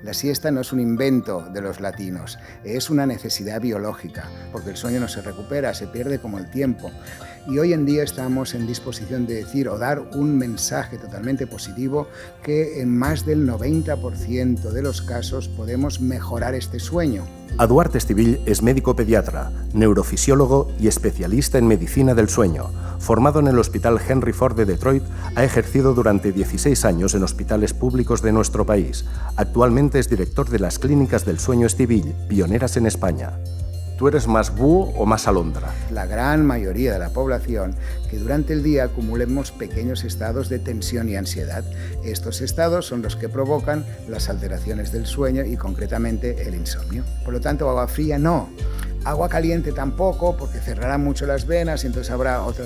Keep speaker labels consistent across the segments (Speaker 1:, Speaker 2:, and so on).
Speaker 1: La siesta no es un invento de los latinos, es una necesidad biológica, porque el sueño no se recupera, se pierde como el tiempo. Y hoy en día estamos en disposición de decir o dar un mensaje totalmente positivo que en más del 90% de los casos podemos mejorar este sueño.
Speaker 2: Eduard Estivill es médico pediatra, neurofisiólogo y especialista en medicina del sueño. Formado en el Hospital Henry Ford de Detroit, ha ejercido durante 16 años en hospitales públicos de nuestro país. Actualmente es director de las Clínicas del Sueño Estivill, pioneras en España. ¿Tú eres más búho o más alondra?
Speaker 1: La gran mayoría de la población que durante el día acumulemos pequeños estados de tensión y ansiedad. Estos estados son los que provocan las alteraciones del sueño y concretamente el insomnio. Por lo tanto, agua fría no. Agua caliente tampoco, porque cerrará mucho las venas y entonces habrá otra.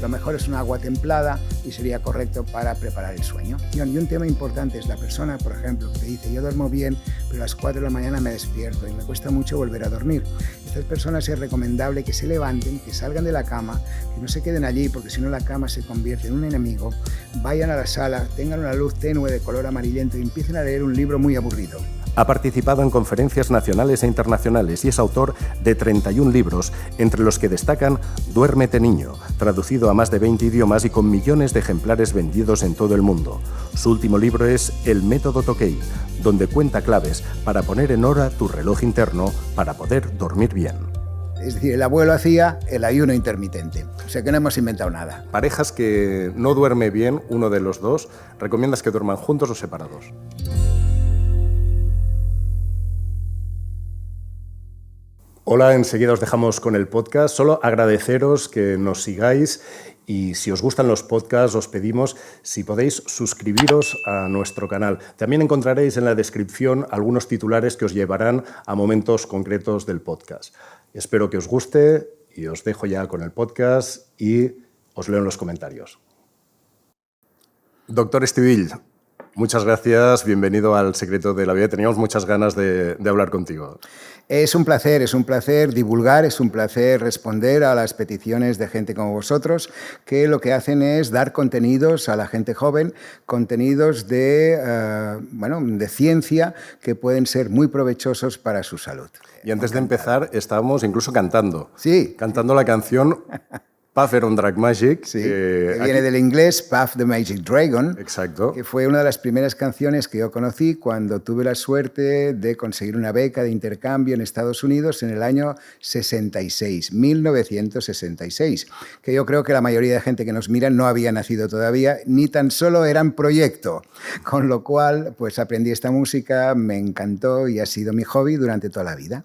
Speaker 1: Lo mejor es una agua templada y sería correcto para preparar el sueño. Y un tema importante es la persona, por ejemplo, que te dice: yo duermo bien, pero a las 4 de la mañana me despierto y me cuesta mucho volver a dormir. Estas personas es recomendable que se levanten, que salgan de la cama, que no se queden allí, porque si no la cama se convierte en un enemigo. Vayan a la sala, tengan una luz tenue de color amarillento y empiecen a leer un libro muy aburrido.
Speaker 2: Ha participado en conferencias nacionales e internacionales y es autor de 31 libros, entre los que destacan Duérmete niño, traducido a más de 20 idiomas y con millones de ejemplares vendidos en todo el mundo. Su último libro es El método Tokay, donde cuenta claves para poner en hora tu reloj interno para poder dormir bien.
Speaker 1: Es decir, el abuelo hacía el ayuno intermitente, o sea que no hemos inventado nada.
Speaker 2: Parejas que no duerme bien, uno de los dos, ¿recomiendas que duerman juntos o separados? Hola, enseguida os dejamos con el podcast. Solo agradeceros que nos sigáis y si os gustan los podcasts os pedimos si podéis suscribiros a nuestro canal. También encontraréis en la descripción algunos titulares que os llevarán a momentos concretos del podcast. Espero que os guste y os dejo ya con el podcast y os leo en los comentarios. Doctor Estivill, muchas gracias, bienvenido al Secreto de la Vida. Teníamos muchas ganas de hablar contigo.
Speaker 1: Es un placer divulgar, es un placer responder a las peticiones de gente como vosotros, que lo que hacen es dar contenidos a la gente joven, contenidos de ciencia que pueden ser muy provechosos para su salud.
Speaker 2: Y antes de empezar, estábamos incluso cantando.
Speaker 1: Sí.
Speaker 2: Cantando la canción Puff era un Drag Magic.
Speaker 1: Sí, que viene del inglés Puff the Magic Dragon.
Speaker 2: Exacto.
Speaker 1: Que fue una de las primeras canciones que yo conocí cuando tuve la suerte de conseguir una beca de intercambio en Estados Unidos en el año 1966, que yo creo que la mayoría de gente que nos mira no había nacido todavía, ni tan solo eran proyecto, con lo cual pues aprendí esta música, me encantó y ha sido mi hobby durante toda la vida.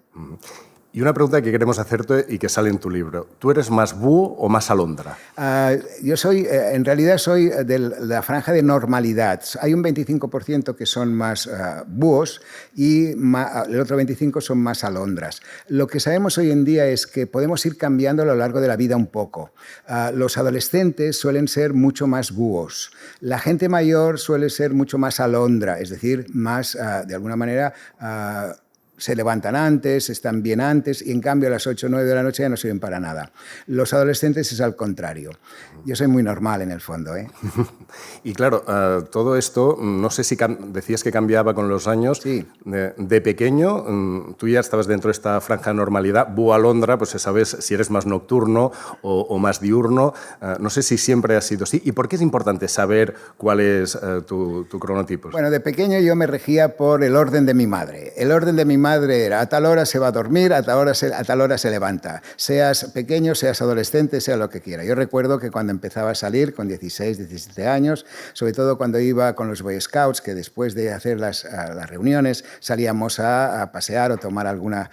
Speaker 2: Y una pregunta que queremos hacerte y que sale en tu libro. ¿Tú eres más búho o más alondra?
Speaker 1: Yo soy, en realidad soy de la franja de normalidad. Hay un 25% que son más búhos y el otro 25% son más alondras. Lo que sabemos hoy en día es que podemos ir cambiando a lo largo de la vida un poco. Los adolescentes suelen ser mucho más búhos. La gente mayor suele ser mucho más alondra, es decir, más, de alguna manera, se levantan antes, están bien antes y en cambio a las 8 o 9 de la noche ya no sirven para nada. Los adolescentes es al contrario. Yo soy muy normal en el fondo, ¿eh?
Speaker 2: Y claro, todo esto, no sé si decías que cambiaba con los años.
Speaker 1: Sí.
Speaker 2: De pequeño, tú ya estabas dentro de esta franja de normalidad. Búho alondra, pues sabes si eres más nocturno o más diurno. No sé si siempre ha sido así. ¿Y por qué es importante saber cuál es tu cronotipo?
Speaker 1: Bueno, de pequeño yo me regía por el orden de mi madre. El orden de mi madre era: a tal hora se va a dormir, a tal hora se levanta. Seas pequeño, seas adolescente, sea lo que quiera. Yo recuerdo que cuando empezaba a salir con 16, 17 años, sobre todo cuando iba con los Boy Scouts, que después de hacer las reuniones salíamos a pasear o tomar una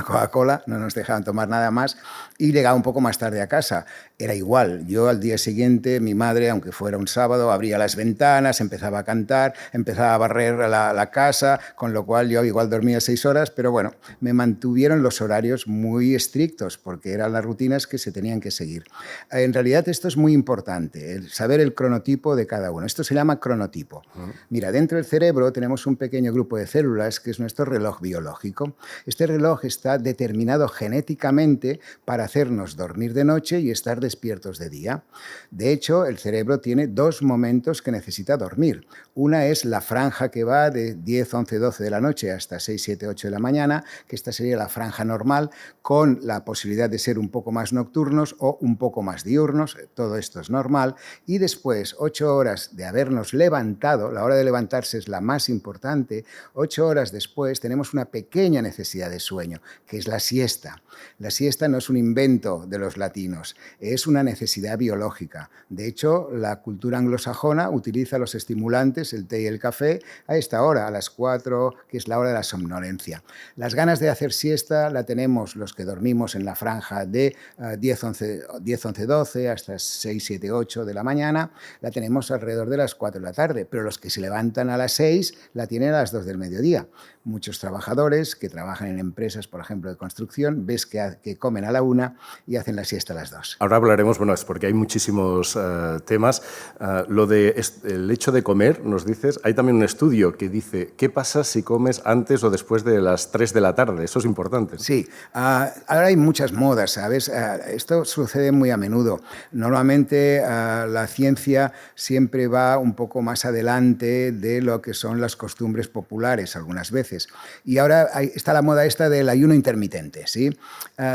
Speaker 1: Coca-Cola, no nos dejaban tomar nada más, y llegaba un poco más tarde a casa. Era igual. Yo al día siguiente, mi madre, aunque fuera un sábado, abría las ventanas, empezaba a cantar, empezaba a barrer la casa, con lo cual yo igual dormía 6 6 horas, pero bueno, me mantuvieron los horarios muy estrictos porque eran las rutinas que se tenían que seguir. En realidad esto es muy importante, saber el cronotipo de cada uno. Esto se llama cronotipo. Mira, dentro del cerebro tenemos un pequeño grupo de células que es nuestro reloj biológico. Este reloj está determinado genéticamente para hacernos dormir de noche y estar despiertos de día. De hecho, el cerebro tiene 2 momentos que necesita dormir. Una es la franja que va de 10, 11, 12 de la noche hasta 6, 7, 8 de la mañana, que esta sería la franja normal, con la posibilidad de ser un poco más nocturnos o un poco más diurnos. Todo esto es normal. Y después, 8 horas de habernos levantado, la hora de levantarse es la más importante, 8 horas después tenemos una pequeña necesidad de sueño, que es la siesta. La siesta no es un invento de los latinos, es una necesidad biológica. De hecho, la cultura anglosajona utiliza los estimulantes, el té y el café, a esta hora, a las 4, que es la hora de la somnolencia. Las ganas de hacer siesta la tenemos los que dormimos en la franja de 10, 11, 12 hasta 6, 7, 8 de la mañana, la tenemos alrededor de las 4 de la tarde, pero los que se levantan a las 6 la tienen a las 2 del mediodía. Muchos trabajadores que trabajan en empresas, por ejemplo, de construcción, ves que comen a la 1 y hacen la siesta a las 2.
Speaker 2: Ahora hablaremos, bueno, es porque hay muchísimos temas. El hecho de comer, nos dices, hay también un estudio que dice, ¿qué pasa si comes antes o después de las 3 de la tarde? Eso es importante.
Speaker 1: Sí, ahora hay muchas modas, ¿sabes? Esto sucede muy a menudo. Normalmente la ciencia siempre va un poco más adelante de lo que son las costumbres populares algunas veces. Y ahora está la moda esta del ayuno intermitente, ¿sí?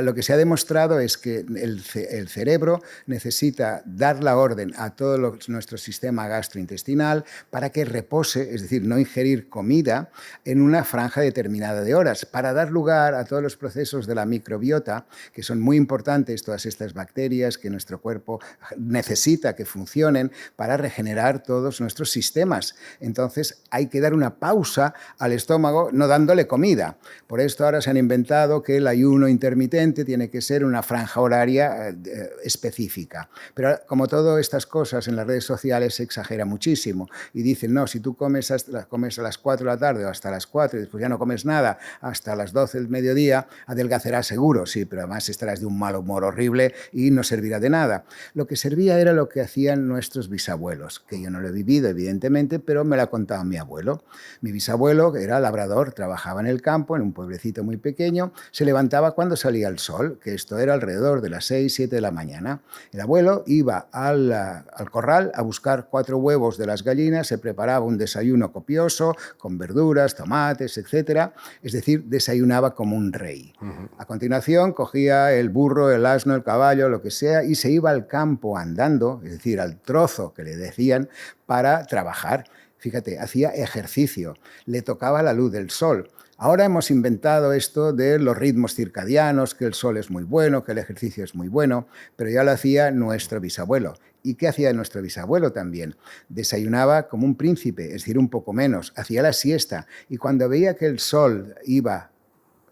Speaker 1: Lo que se ha demostrado es que el cerebro necesita dar la orden a todo nuestro sistema gastrointestinal para que repose, es decir, no ingerir comida en una franja determinada de horas, para dar lugar a todos los procesos de la microbiota, que son muy importantes, todas estas bacterias que nuestro cuerpo necesita que funcionen para regenerar todos nuestros sistemas. Entonces hay que dar una pausa al estómago no dándole comida. Por esto ahora se han inventado que el ayuno intermitente tiene que ser una franja horaria específica. Pero como todas estas cosas en las redes sociales se exagera muchísimo y dicen, no, si tú comes a las 4 de la tarde o hasta las 4 y después ya no comes nada hasta las 12 del mediodía, adelgazarás seguro, sí, pero además estarás de un mal humor horrible y no servirá de nada. Lo que servía era lo que hacían nuestros bisabuelos, que yo no lo he vivido, evidentemente, pero me lo ha contado mi abuelo. Mi bisabuelo era labrador, trabajaba en el campo, en un pueblecito muy pequeño, se levantaba cuando salía el sol, que esto era alrededor de las 6, 7 de la mañana. El abuelo iba al corral a buscar 4 huevos de las gallinas, se preparaba un desayuno copioso, con verduras, tomates, etc. Es decir, desayunaba como un rey. A continuación cogía el burro, el asno, el caballo, lo que sea, y se iba al campo andando, es decir, al trozo que le decían, para trabajar. Fíjate, hacía ejercicio, le tocaba la luz del sol. Ahora hemos inventado esto de los ritmos circadianos, que el sol es muy bueno, que el ejercicio es muy bueno, pero ya lo hacía nuestro bisabuelo. ¿Y qué hacía nuestro bisabuelo también? Desayunaba como un príncipe, es decir, un poco menos, hacía la siesta, y cuando veía que el sol iba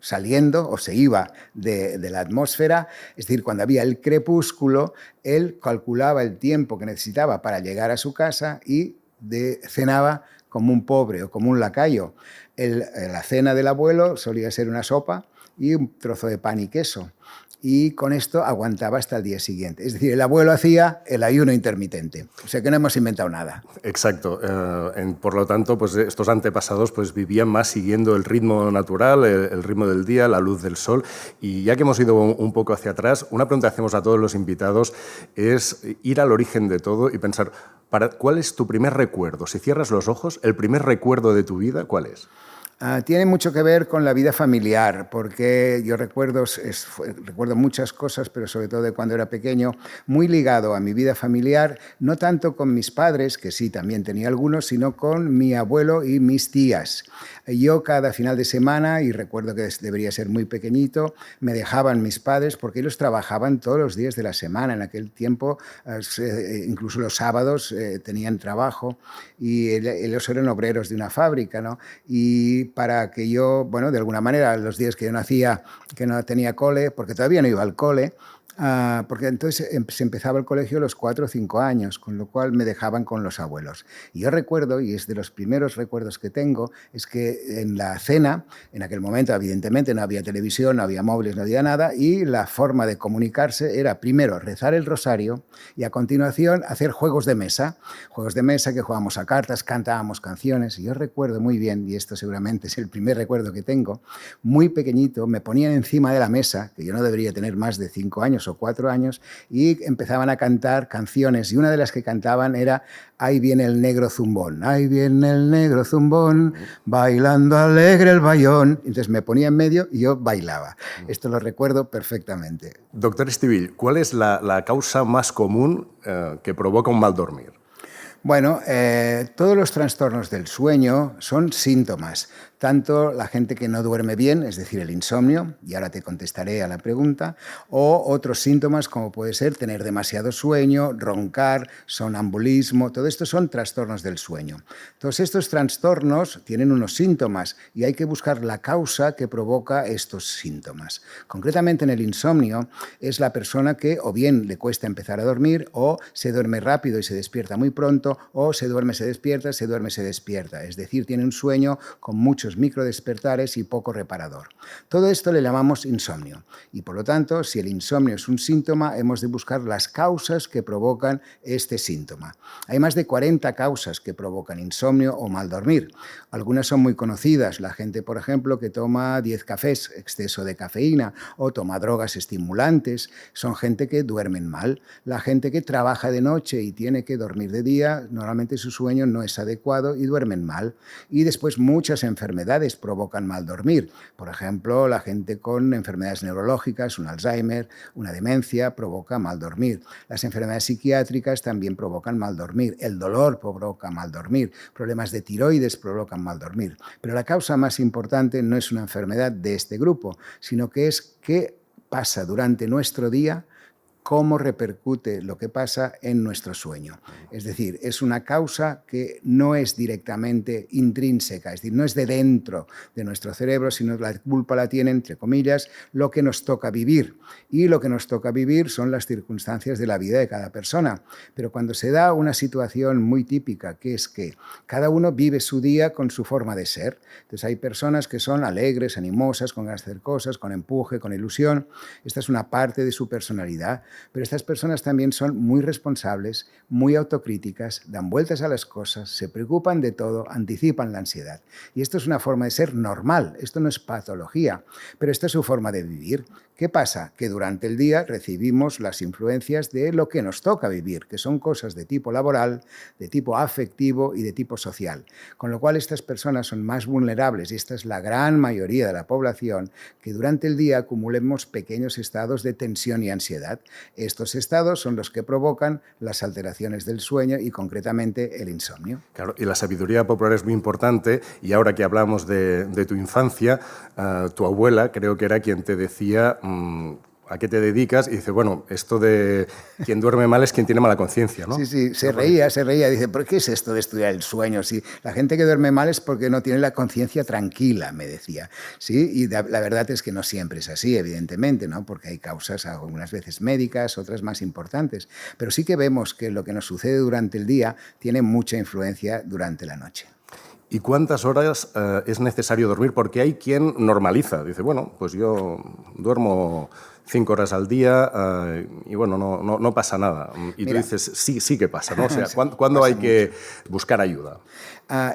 Speaker 1: saliendo o se iba de la atmósfera, es decir, cuando había el crepúsculo, él calculaba el tiempo que necesitaba para llegar a su casa y cenaba como un pobre o como un lacayo. La cena del abuelo solía ser una sopa y un trozo de pan y queso. Y con esto aguantaba hasta el día siguiente. Es decir, el abuelo hacía el ayuno intermitente. O sea que no hemos inventado nada.
Speaker 2: Exacto. Por lo tanto, pues estos antepasados pues vivían más siguiendo el ritmo natural, el ritmo del día, la luz del sol. Y ya que hemos ido un poco hacia atrás, una pregunta que hacemos a todos los invitados es ir al origen de todo y pensar, ¿cuál es tu primer recuerdo? Si cierras los ojos, el primer recuerdo de tu vida, ¿cuál es?
Speaker 1: Tiene mucho que ver con la vida familiar, porque yo recuerdo muchas cosas, pero sobre todo de cuando era pequeño, muy ligado a mi vida familiar, no tanto con mis padres, que sí, también tenía algunos, sino con mi abuelo y mis tías. Yo cada final de semana, y recuerdo que debería ser muy pequeñito, me dejaban mis padres porque ellos trabajaban todos los días de la semana. En aquel tiempo, incluso los sábados tenían trabajo y ellos eran obreros de una fábrica, ¿no? Y para que yo, bueno, de alguna manera, los días que yo nacía, que no tenía cole, porque todavía no iba al cole, Porque entonces se empezaba el colegio a los 4 o 5 años, con lo cual me dejaban con los abuelos. Y yo recuerdo, y es de los primeros recuerdos que tengo, es que en la cena, en aquel momento evidentemente no había televisión, no había móviles, no había nada, y la forma de comunicarse era primero rezar el rosario y a continuación hacer juegos de mesa que jugábamos a cartas, cantábamos canciones. Y yo recuerdo muy bien, y esto seguramente es el primer recuerdo que tengo, muy pequeñito, me ponían encima de la mesa, que yo no debería tener más de 5 años o 4 años, y empezaban a cantar canciones, y una de las que cantaban era "Ahí viene el negro zumbón, ahí viene el negro zumbón, bailando alegre el bayón". Entonces me ponía en medio y yo bailaba. Esto lo recuerdo perfectamente.
Speaker 2: Doctor Estivill, ¿cuál es la causa más común que provoca un mal dormir?
Speaker 1: Bueno, todos los trastornos del sueño son síntomas. Tanto la gente que no duerme bien, es decir, el insomnio, y ahora te contestaré a la pregunta, o otros síntomas como puede ser tener demasiado sueño, roncar, sonambulismo, todo esto son trastornos del sueño. Todos estos trastornos tienen unos síntomas y hay que buscar la causa que provoca estos síntomas. Concretamente en el insomnio es la persona que o bien le cuesta empezar a dormir o se duerme rápido y se despierta muy pronto o se duerme, se despierta, se duerme, se despierta. Es decir, tiene un sueño con muchos microdespertares y poco reparador. Todo esto le llamamos insomnio y por lo tanto, si el insomnio es un síntoma, hemos de buscar las causas que provocan este síntoma. Hay más de 40 causas que provocan insomnio o mal dormir. Algunas son muy conocidas, la gente, por ejemplo, que toma 10 cafés, exceso de cafeína, o toma drogas estimulantes, son gente que duermen mal. La gente que trabaja de noche y tiene que dormir de día, normalmente su sueño no es adecuado y duermen mal. Y después muchas enfermedades provocan mal dormir. Por ejemplo, la gente con enfermedades neurológicas, un Alzheimer, una demencia, provoca mal dormir. Las enfermedades psiquiátricas también provocan mal dormir. El dolor provoca mal dormir. Problemas de tiroides provocan mal dormir. Pero la causa más importante no es una enfermedad de este grupo, sino que es qué pasa durante nuestro día, cómo repercute lo que pasa en nuestro sueño. Es decir, es una causa que no es directamente intrínseca, es decir, no es de dentro de nuestro cerebro, sino la culpa la tiene, entre comillas, lo que nos toca vivir. Y lo que nos toca vivir son las circunstancias de la vida de cada persona. Pero cuando se da una situación muy típica, que es que cada uno vive su día con su forma de ser. Entonces hay personas que son alegres, animosas, con ganas de hacer cosas, con empuje, con ilusión. Esta es una parte de su personalidad. Pero estas personas también son muy responsables, muy autocríticas, dan vueltas a las cosas, se preocupan de todo, anticipan la ansiedad. Y esto es una forma de ser normal, esto no es patología, pero esta es su forma de vivir. ¿Qué pasa? Que durante el día recibimos las influencias de lo que nos toca vivir, que son cosas de tipo laboral, de tipo afectivo y de tipo social. Con lo cual estas personas son más vulnerables, y esta es la gran mayoría de la población, que durante el día acumulemos pequeños estados de tensión y ansiedad. Estos estados son los que provocan las alteraciones del sueño y concretamente el insomnio.
Speaker 2: Claro, y la sabiduría popular es muy importante y ahora que hablamos de tu infancia, tu abuela creo que era quien te decía ¿a qué te dedicas? Y dice, bueno, esto de quien duerme mal es quien tiene mala conciencia, ¿no?
Speaker 1: Sí, se reía. Dice, ¿por qué es esto de estudiar el sueño? Si la gente que duerme mal es porque no tiene la conciencia tranquila, me decía. ¿Sí? Y la verdad es que no siempre es así, evidentemente, ¿no? Porque hay causas algunas veces médicas, otras más importantes. Pero sí que vemos que lo que nos sucede durante el día tiene mucha influencia durante la noche.
Speaker 2: ¿Y cuántas horas es necesario dormir? Porque hay quien normaliza. Dice, bueno, pues yo duermo 5 horas al día y bueno, no pasa nada. Y mira, tú dices, sí que pasa, ¿no? O sea, ¿cuándo hay que buscar ayuda?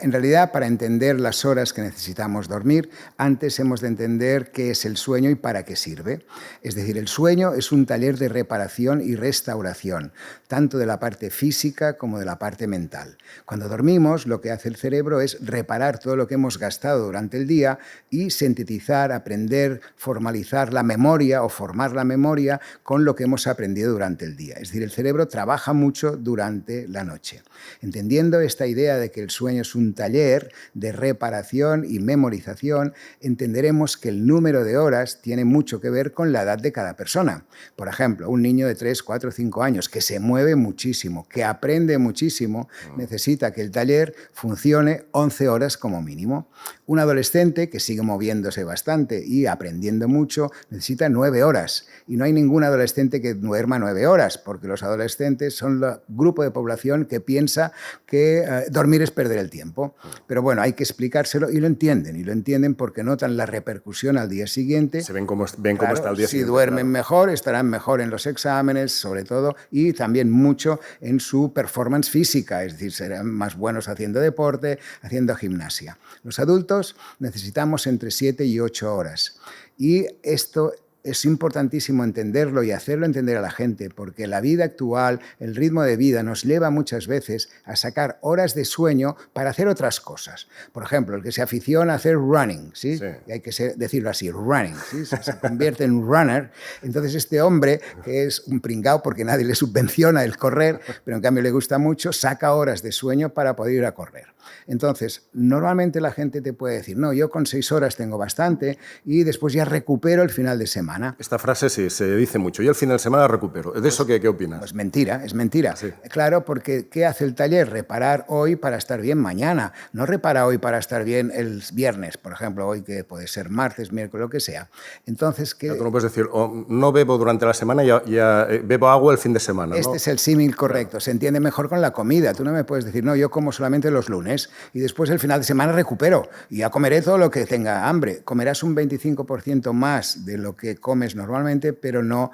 Speaker 1: En realidad, para entender las horas que necesitamos dormir, antes hemos de entender qué es el sueño y para qué sirve. Es decir, el sueño es un taller de reparación y restauración, tanto de la parte física como de la parte mental. Cuando dormimos, lo que hace el cerebro es reparar todo lo que hemos gastado durante el día y sintetizar, aprender, formalizar la memoria o formar la memoria con lo que hemos aprendido durante el día. Es decir, el cerebro trabaja mucho durante la noche. Entendiendo esta idea de que el sueño es un taller de reparación y memorización, entenderemos que el número de horas tiene mucho que ver con la edad de cada persona. Por ejemplo, un niño de 3, 4, 5 años que se mueve muchísimo, que aprende muchísimo, necesita que el taller funcione 11 horas como mínimo. Un adolescente que sigue moviéndose bastante y aprendiendo mucho necesita 9 horas. Y no hay ningún adolescente que duerma 9 horas, porque los adolescentes son el grupo de población que piensa que dormir es perder el tiempo. Pero bueno, hay que explicárselo y lo entienden porque notan la repercusión al día siguiente.
Speaker 2: Se ven cómo está el día siguiente.
Speaker 1: Si duermen mejor, estarán mejor en los exámenes, sobre todo, y también mucho en su performance física, es decir, serán más buenos haciendo deporte, haciendo gimnasia. Los adultos necesitamos entre 7 y 8 horas. Y esto es importantísimo entenderlo y hacerlo entender a la gente, porque la vida actual, el ritmo de vida, nos lleva muchas veces a sacar horas de sueño para hacer otras cosas. Por ejemplo, el que se aficiona a hacer running, ¿sí? Y hay que decirlo así, running, ¿sí? Se convierte en runner. Entonces este hombre, que es un pringao porque nadie le subvenciona el correr, pero en cambio le gusta mucho, saca horas de sueño para poder ir a correr. Entonces, normalmente la gente te puede decir, no, yo con 6 horas tengo bastante y después ya recupero el final de semana.
Speaker 2: Esta frase sí, se dice mucho. Yo el final de semana recupero. ¿De eso qué opinas?
Speaker 1: Pues mentira, es mentira.
Speaker 2: Sí.
Speaker 1: Claro, porque ¿qué hace el taller? Reparar hoy para estar bien mañana. No repara hoy para estar bien el viernes, por ejemplo, hoy que puede ser martes, miércoles, lo que sea. Entonces, ¿qué?
Speaker 2: Tú no puedes decir, no bebo durante la semana y ya bebo agua el fin de semana, ¿no?
Speaker 1: Este es el símil correcto. Se entiende mejor con la comida. Tú no me puedes decir, no, yo como solamente los lunes y después el final de semana recupero y ya comeré todo lo que tenga hambre. Comerás un 25% más de lo que comes normalmente, pero no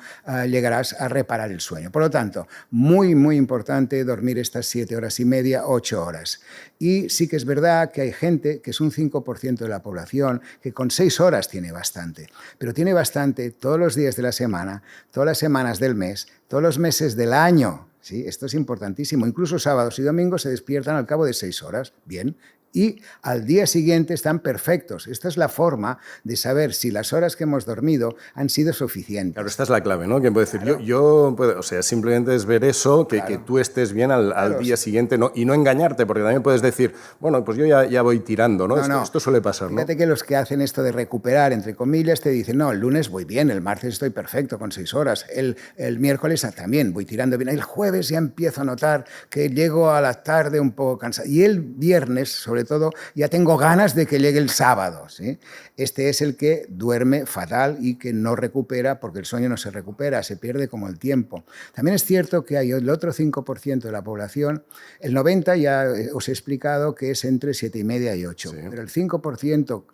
Speaker 1: llegarás a reparar el sueño. Por lo tanto, muy, muy importante dormir estas 7 horas y media, 8 horas. Y sí que es verdad que hay gente, que es un 5% de la población, que con 6 horas tiene bastante. Pero tiene bastante todos los días de la semana, todas las semanas del mes, todos los meses del año. Sí, esto es importantísimo. Incluso sábados y domingos se despiertan al cabo de 6 horas. Bien. Y al día siguiente están perfectos. Esta es la forma de saber si las horas que hemos dormido han sido suficientes.
Speaker 2: Claro, esta es la clave, ¿no? Que puede decir, claro. O sea, simplemente es ver eso, que tú estés bien al día siguiente, ¿no? Y no engañarte, porque también puedes decir, bueno, pues yo ya voy tirando, ¿no? Esto suele pasar, ¿no?
Speaker 1: Fíjate que los que hacen esto de recuperar, entre comillas, te dicen, no, el lunes voy bien, el martes estoy perfecto con 6 horas, el miércoles también voy tirando bien, el jueves ya empiezo a notar que llego a la tarde un poco cansado, y el viernes, sobre todo, ya tengo ganas de que llegue el sábado, ¿sí? Este es el que duerme fatal y que no recupera, porque el sueño no se recupera, se pierde como el tiempo. También es cierto que hay el otro 5% de la población, el 90% ya os he explicado que es entre 7 y media y 8, sí. Pero el 5%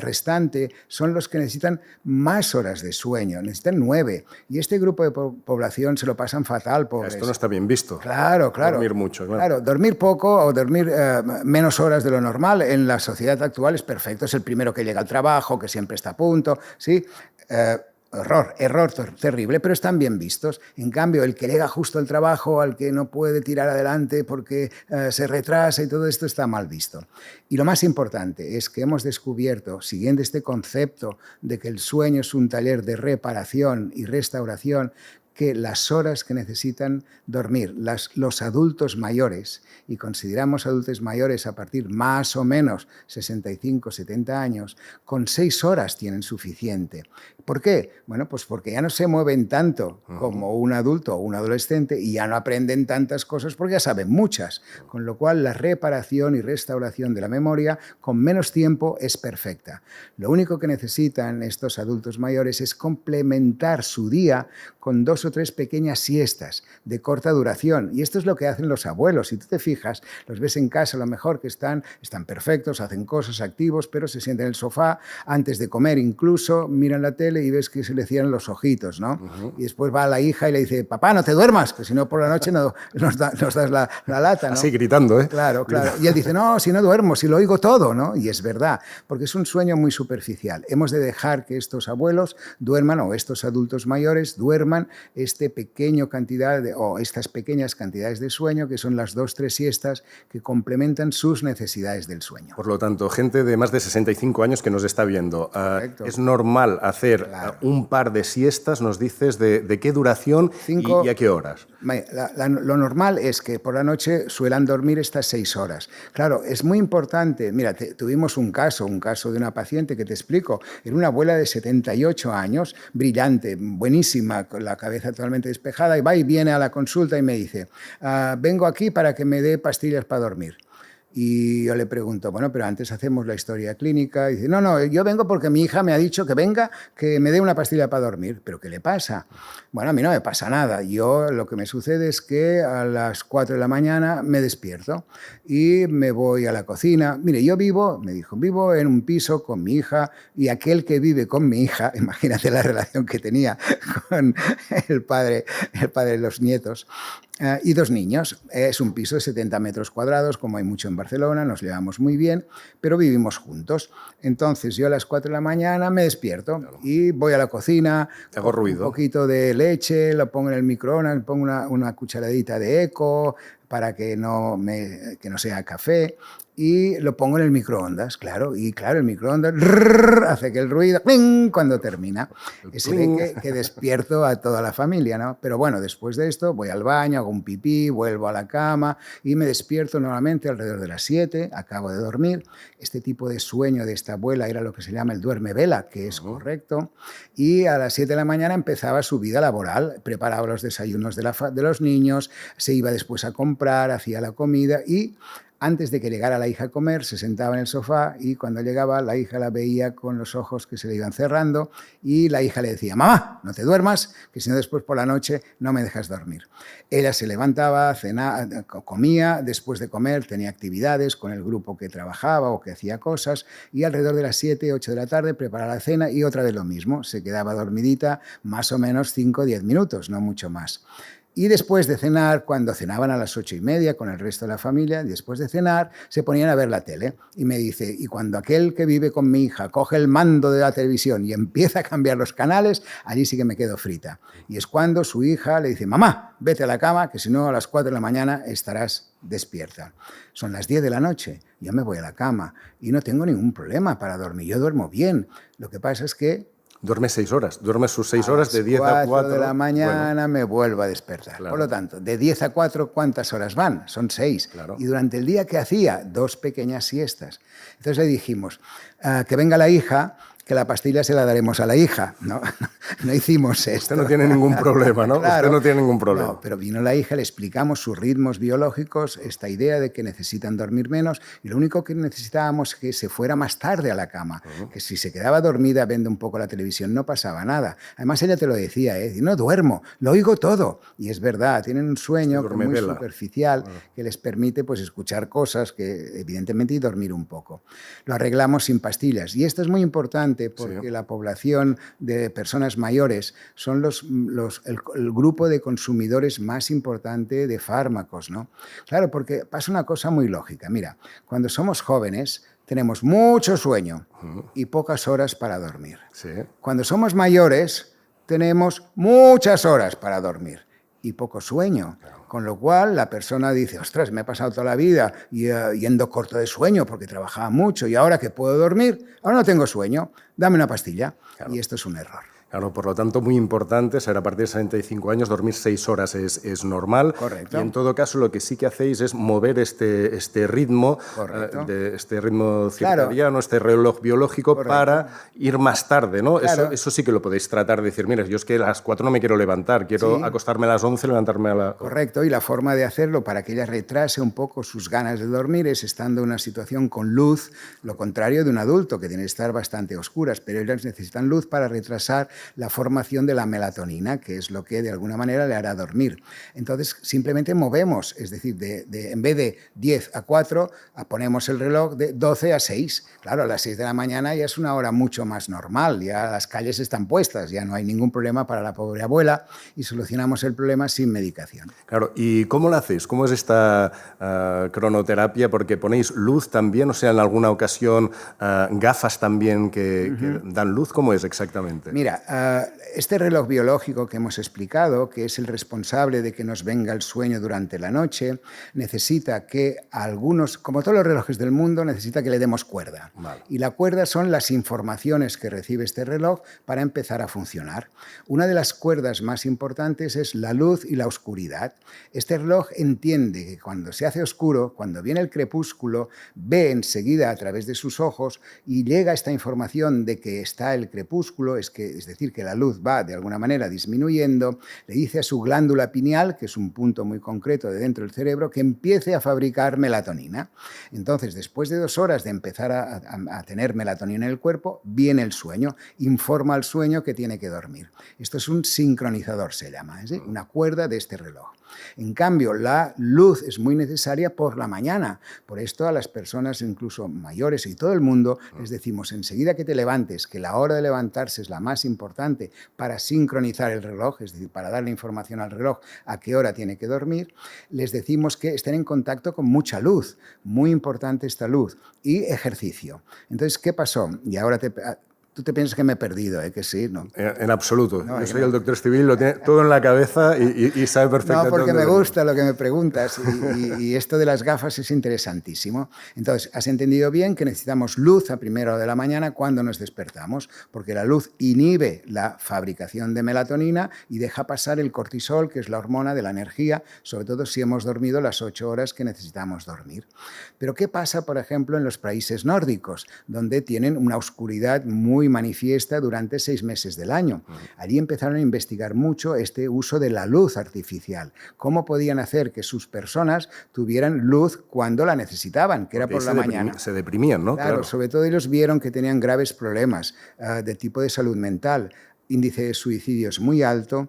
Speaker 1: restante son los que necesitan más horas de sueño, necesitan 9, y este grupo de población se lo pasan fatal, pobres.
Speaker 2: Esto no está bien visto.
Speaker 1: Claro.
Speaker 2: Dormir mucho,
Speaker 1: claro. Dormir poco o dormir menos horas de lo normal en la sociedad actual es perfecto. Es el primero que llega al trabajo, que siempre está a punto, ¿sí? Error terrible, pero están bien vistos. En cambio, el que llega justo al trabajo, al que no puede tirar adelante porque se retrasa y todo esto está mal visto. Y lo más importante es que hemos descubierto, siguiendo este concepto de que el sueño es un taller de reparación y restauración, que las horas que necesitan dormir los adultos mayores, y consideramos adultos mayores a partir más o menos 65, 70 años, con 6 horas tienen suficiente. ¿Por qué? Bueno, pues porque ya no se mueven tanto como un adulto o un adolescente y ya no aprenden tantas cosas porque ya saben muchas, con lo cual la reparación y restauración de la memoria con menos tiempo es perfecta. Lo único que necesitan estos adultos mayores es complementar su día con 2 o 3 pequeñas siestas de corta duración. Y esto es lo que hacen los abuelos. Si tú te fijas, los ves en casa a lo mejor que están perfectos, hacen cosas, activos, pero se sienten en el sofá antes de comer incluso, miran la tele y ves que se le cierran los ojitos, ¿no? Y después va la hija y le dice, papá, no te duermas, que si no por la noche nos das la lata, ¿no?
Speaker 2: Así gritando, ¿eh?
Speaker 1: Claro. Y él dice, no, si no duermo, si lo oigo todo, ¿no? Y es verdad, porque es un sueño muy superficial. Hemos de dejar que estos abuelos duerman o estos adultos mayores duerman estas pequeñas cantidades de sueño, que son las 2-3 siestas que complementan sus necesidades del sueño.
Speaker 2: Por lo tanto, gente de más de 65 años que nos está viendo, es normal hacer un par de siestas, nos dices, de qué duración y a qué horas.
Speaker 1: Lo normal es que por la noche suelan dormir estas 6 horas. Claro, es muy importante. Mira, tuvimos un caso de una paciente que te explico. Era una abuela de 78 años, brillante, buenísima, con la cabeza totalmente despejada, y va y viene a la consulta y me dice, vengo aquí para que me dé pastillas para dormir. Y yo le pregunto, bueno, pero antes hacemos la historia clínica. Y dice, no, yo vengo porque mi hija me ha dicho que venga, que me dé una pastilla para dormir. ¿Pero qué le pasa? Bueno, a mí no me pasa nada. Yo lo que me sucede es que a las 4 de la mañana me despierto y me voy a la cocina. Mire, yo vivo en un piso con mi hija, y aquel que vive con mi hija, imagínate la relación que tenía con el padre de los nietos, y 2 niños. Es un piso de 70 metros cuadrados, como hay mucho en Barcelona, nos llevamos muy bien, pero vivimos juntos. Entonces yo a las 4 de la mañana me despierto y voy a la cocina,
Speaker 2: hago ruido,
Speaker 1: un poquito de leche, lo pongo en el microondas, pongo una cucharadita de eco para que no sea café, y lo pongo en el microondas, claro, y claro, el microondas hace que el ruido ¡ping! Cuando termina. Se ve que despierto a toda la familia, ¿no? Pero bueno, después de esto voy al baño, hago un pipí, vuelvo a la cama y me despierto nuevamente alrededor de las 7, acabo de dormir. Este tipo de sueño de esta abuela era lo que se llama el duerme vela, que es correcto, y a las 7 de la mañana empezaba su vida laboral, preparaba los desayunos de los niños, se iba después a comprar, hacía la comida, y antes de que llegara la hija a comer, se sentaba en el sofá, y cuando llegaba la hija la veía con los ojos que se le iban cerrando, y la hija le decía, mamá, no te duermas, que si no después por la noche no me dejas dormir. Ella se levantaba, comía, después de comer tenía actividades con el grupo que trabajaba o que hacía cosas, y alrededor de las 7, 8 de la tarde preparaba la cena y otra vez lo mismo, se quedaba dormidita más o menos 5 o 10 minutos, no mucho más. Y después de cenar, cuando cenaban a las 8:30 con el resto de la familia, después de cenar se ponían a ver la tele. Y me dice, y cuando aquel que vive con mi hija coge el mando de la televisión y empieza a cambiar los canales, allí sí que me quedo frita. Y es cuando su hija le dice, mamá, vete a la cama, que si no a las 4 de la mañana estarás despierta. Son las 10 de la noche, yo me voy a la cama y no tengo ningún problema para dormir. Yo duermo bien. Lo que pasa es que
Speaker 2: duerme 6 horas, duerme sus 6 horas de 10 a 4
Speaker 1: de la mañana, me vuelvo a despertar. Claro. Por lo tanto, de 10 a 4, ¿cuántas horas van? Son 6.
Speaker 2: Claro.
Speaker 1: Y durante el día, ¿qué hacía? 2 pequeñas siestas. Entonces le dijimos, que venga la hija, que la pastilla se la daremos a la hija. No hicimos esto.
Speaker 2: Usted no tiene ningún problema, ¿no?
Speaker 1: Claro.
Speaker 2: Usted no tiene ningún problema.
Speaker 1: No, pero vino la hija, le explicamos sus ritmos biológicos, esta idea de que necesitan dormir menos, y lo único que necesitábamos es que se fuera más tarde a la cama, que si se quedaba dormida viendo un poco la televisión no pasaba nada. Además ella te lo decía, no duermo, lo oigo todo. Y es verdad, tienen un sueño muy superficial que les permite pues escuchar cosas que evidentemente y dormir un poco. Lo arreglamos sin pastillas, y esto es muy importante porque la población de personas mayores son el grupo de consumidores más importante de fármacos, ¿no? Claro, porque pasa una cosa muy lógica. Mira, cuando somos jóvenes tenemos mucho sueño y pocas horas para dormir.
Speaker 2: Sí.
Speaker 1: Cuando somos mayores tenemos muchas horas para dormir y poco sueño. Con lo cual la persona dice, ostras, me he pasado toda la vida yendo corto de sueño porque trabajaba mucho, y ahora que puedo dormir, ahora no tengo sueño, dame una pastilla. Claro. Y esto es un error.
Speaker 2: Claro, por lo tanto, muy importante, a partir de 65 años, dormir 6 horas es normal.
Speaker 1: Correcto.
Speaker 2: Y en todo caso, lo que sí que hacéis es mover este ritmo, este ritmo circadiano, claro, este reloj biológico, correcto, para ir más tarde, ¿no? Claro. Eso sí que lo podéis tratar de decir, mira, yo es que a las 4 no me quiero levantar, quiero acostarme a las 11, levantarme a las...
Speaker 1: Correcto, y la forma de hacerlo para que ella retrase un poco sus ganas de dormir es estando en una situación con luz, lo contrario de un adulto, que tiene que estar bastante oscuras, pero ellas necesitan luz para retrasar la formación de la melatonina, que es lo que de alguna manera le hará dormir. Entonces simplemente movemos, es decir, en vez de 10 a 4, ponemos el reloj de 12 a 6. Claro, a las 6 de la mañana ya es una hora mucho más normal, ya las calles están puestas, ya no hay ningún problema para la pobre abuela y solucionamos el problema sin medicación.
Speaker 2: Claro, ¿y cómo lo hacéis? ¿Cómo es esta cronoterapia? Porque ponéis luz también, o sea, en alguna ocasión gafas también que dan luz, ¿cómo es exactamente?
Speaker 1: Mira, Este reloj biológico que hemos explicado, que es el responsable de que nos venga el sueño durante la noche, necesita que algunos, como todos los relojes del mundo, necesita que le demos cuerda.
Speaker 2: Vale.
Speaker 1: Y la cuerda son las informaciones que recibe este reloj para empezar a funcionar. Una de las cuerdas más importantes es la luz y la oscuridad. Este reloj entiende que cuando se hace oscuro, cuando viene el crepúsculo, ve enseguida a través de sus ojos y llega esta información de que está el crepúsculo, es decir, que la luz va de alguna manera disminuyendo, le dice a su glándula pineal, que es un punto muy concreto de dentro del cerebro, que empiece a fabricar melatonina. Entonces, después de 2 horas de empezar a tener melatonina en el cuerpo, viene el sueño, informa al sueño que tiene que dormir. Esto es un sincronizador, se llama, ¿sí? Una cuerda de este reloj. En cambio, la luz es muy necesaria por la mañana. Por esto a las personas incluso mayores y todo el mundo les decimos enseguida que te levantes, que la hora de levantarse es la más importante para sincronizar el reloj, es decir, para darle información al reloj a qué hora tiene que dormir, les decimos que estén en contacto con mucha luz, muy importante esta luz, y ejercicio. Entonces, ¿qué pasó? Y ahora tú te piensas que me he perdido, ¿eh? Que sí, ¿no?
Speaker 2: En absoluto.
Speaker 1: No,
Speaker 2: yo soy el doctor Estivill, lo tiene todo en la cabeza y sabe perfectamente.
Speaker 1: No, porque me
Speaker 2: dónde
Speaker 1: gusta lo que me preguntas y esto de las gafas es interesantísimo. Entonces, has entendido bien que necesitamos luz a primera hora de la mañana cuando nos despertamos, porque la luz inhibe la fabricación de melatonina y deja pasar el cortisol, que es la hormona de la energía, sobre todo si hemos dormido las 8 horas que necesitamos dormir. Pero ¿qué pasa, por ejemplo, en los países nórdicos, donde tienen una oscuridad muy manifiesta durante 6 meses del año? Allí empezaron a investigar mucho este uso de la luz artificial. ¿Cómo podían hacer que sus personas tuvieran luz cuando la necesitaban, que era por la mañana?
Speaker 2: Se deprimían, ¿no?
Speaker 1: Claro, sobre todo ellos vieron que tenían graves problemas de tipo de salud mental, índice de suicidios muy alto,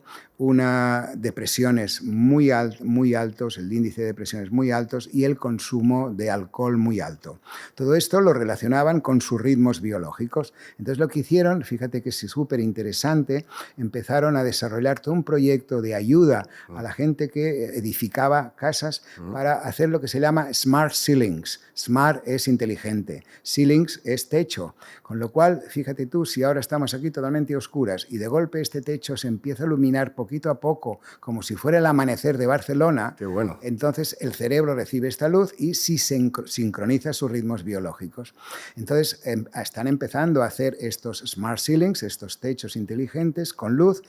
Speaker 1: depresiones muy altos, el índice de depresiones muy altos y el consumo de alcohol muy alto. Todo esto lo relacionaban con sus ritmos biológicos. Entonces lo que hicieron, fíjate que es súper interesante, empezaron a desarrollar todo un proyecto de ayuda a la gente que edificaba casas para hacer lo que se llama Smart Ceilings. Smart es inteligente, ceilings es techo, con lo cual, fíjate tú, si ahora estamos aquí totalmente oscuras y de golpe este techo se empieza a iluminar poquito a poco, como si fuera el amanecer de Barcelona,
Speaker 2: Qué bueno.
Speaker 1: Entonces el cerebro recibe esta luz y sí sincroniza sus ritmos biológicos. Entonces están empezando a hacer estos smart ceilings, estos techos inteligentes con luz,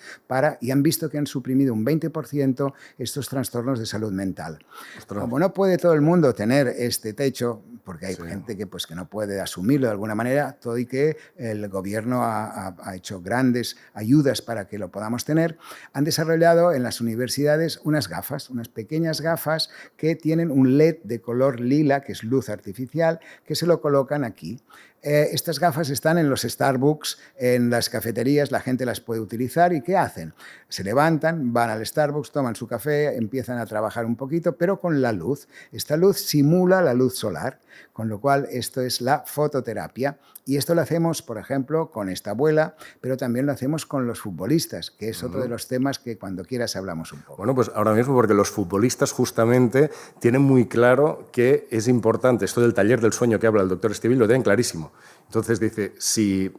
Speaker 1: y han visto que han suprimido un 20% estos trastornos de salud mental.
Speaker 2: Ostras.
Speaker 1: Como no puede todo el mundo tener este techo, porque hay gente que no puede asumirlo de alguna manera, todo y que el gobierno ha hecho grandes ayudas para que lo podamos tener, han desarrollado en las universidades unas gafas, unas pequeñas gafas que tienen un LED de color lila, que es luz artificial, que se lo colocan aquí. Estas gafas están en los Starbucks, en las cafeterías, la gente las puede utilizar. ¿Y qué hacen? Se levantan, van al Starbucks, toman su café, empiezan a trabajar un poquito, pero con la luz. Esta luz simula la luz solar, con lo cual esto es la fototerapia. Y esto lo hacemos, por ejemplo, con esta abuela, pero también lo hacemos con los futbolistas, que es otro de los temas que cuando quieras hablamos un poco.
Speaker 2: Bueno, pues ahora mismo, porque los futbolistas justamente tienen muy claro que es importante, esto del taller del sueño que habla el doctor Estivill, lo tienen clarísimo. Entonces dice, si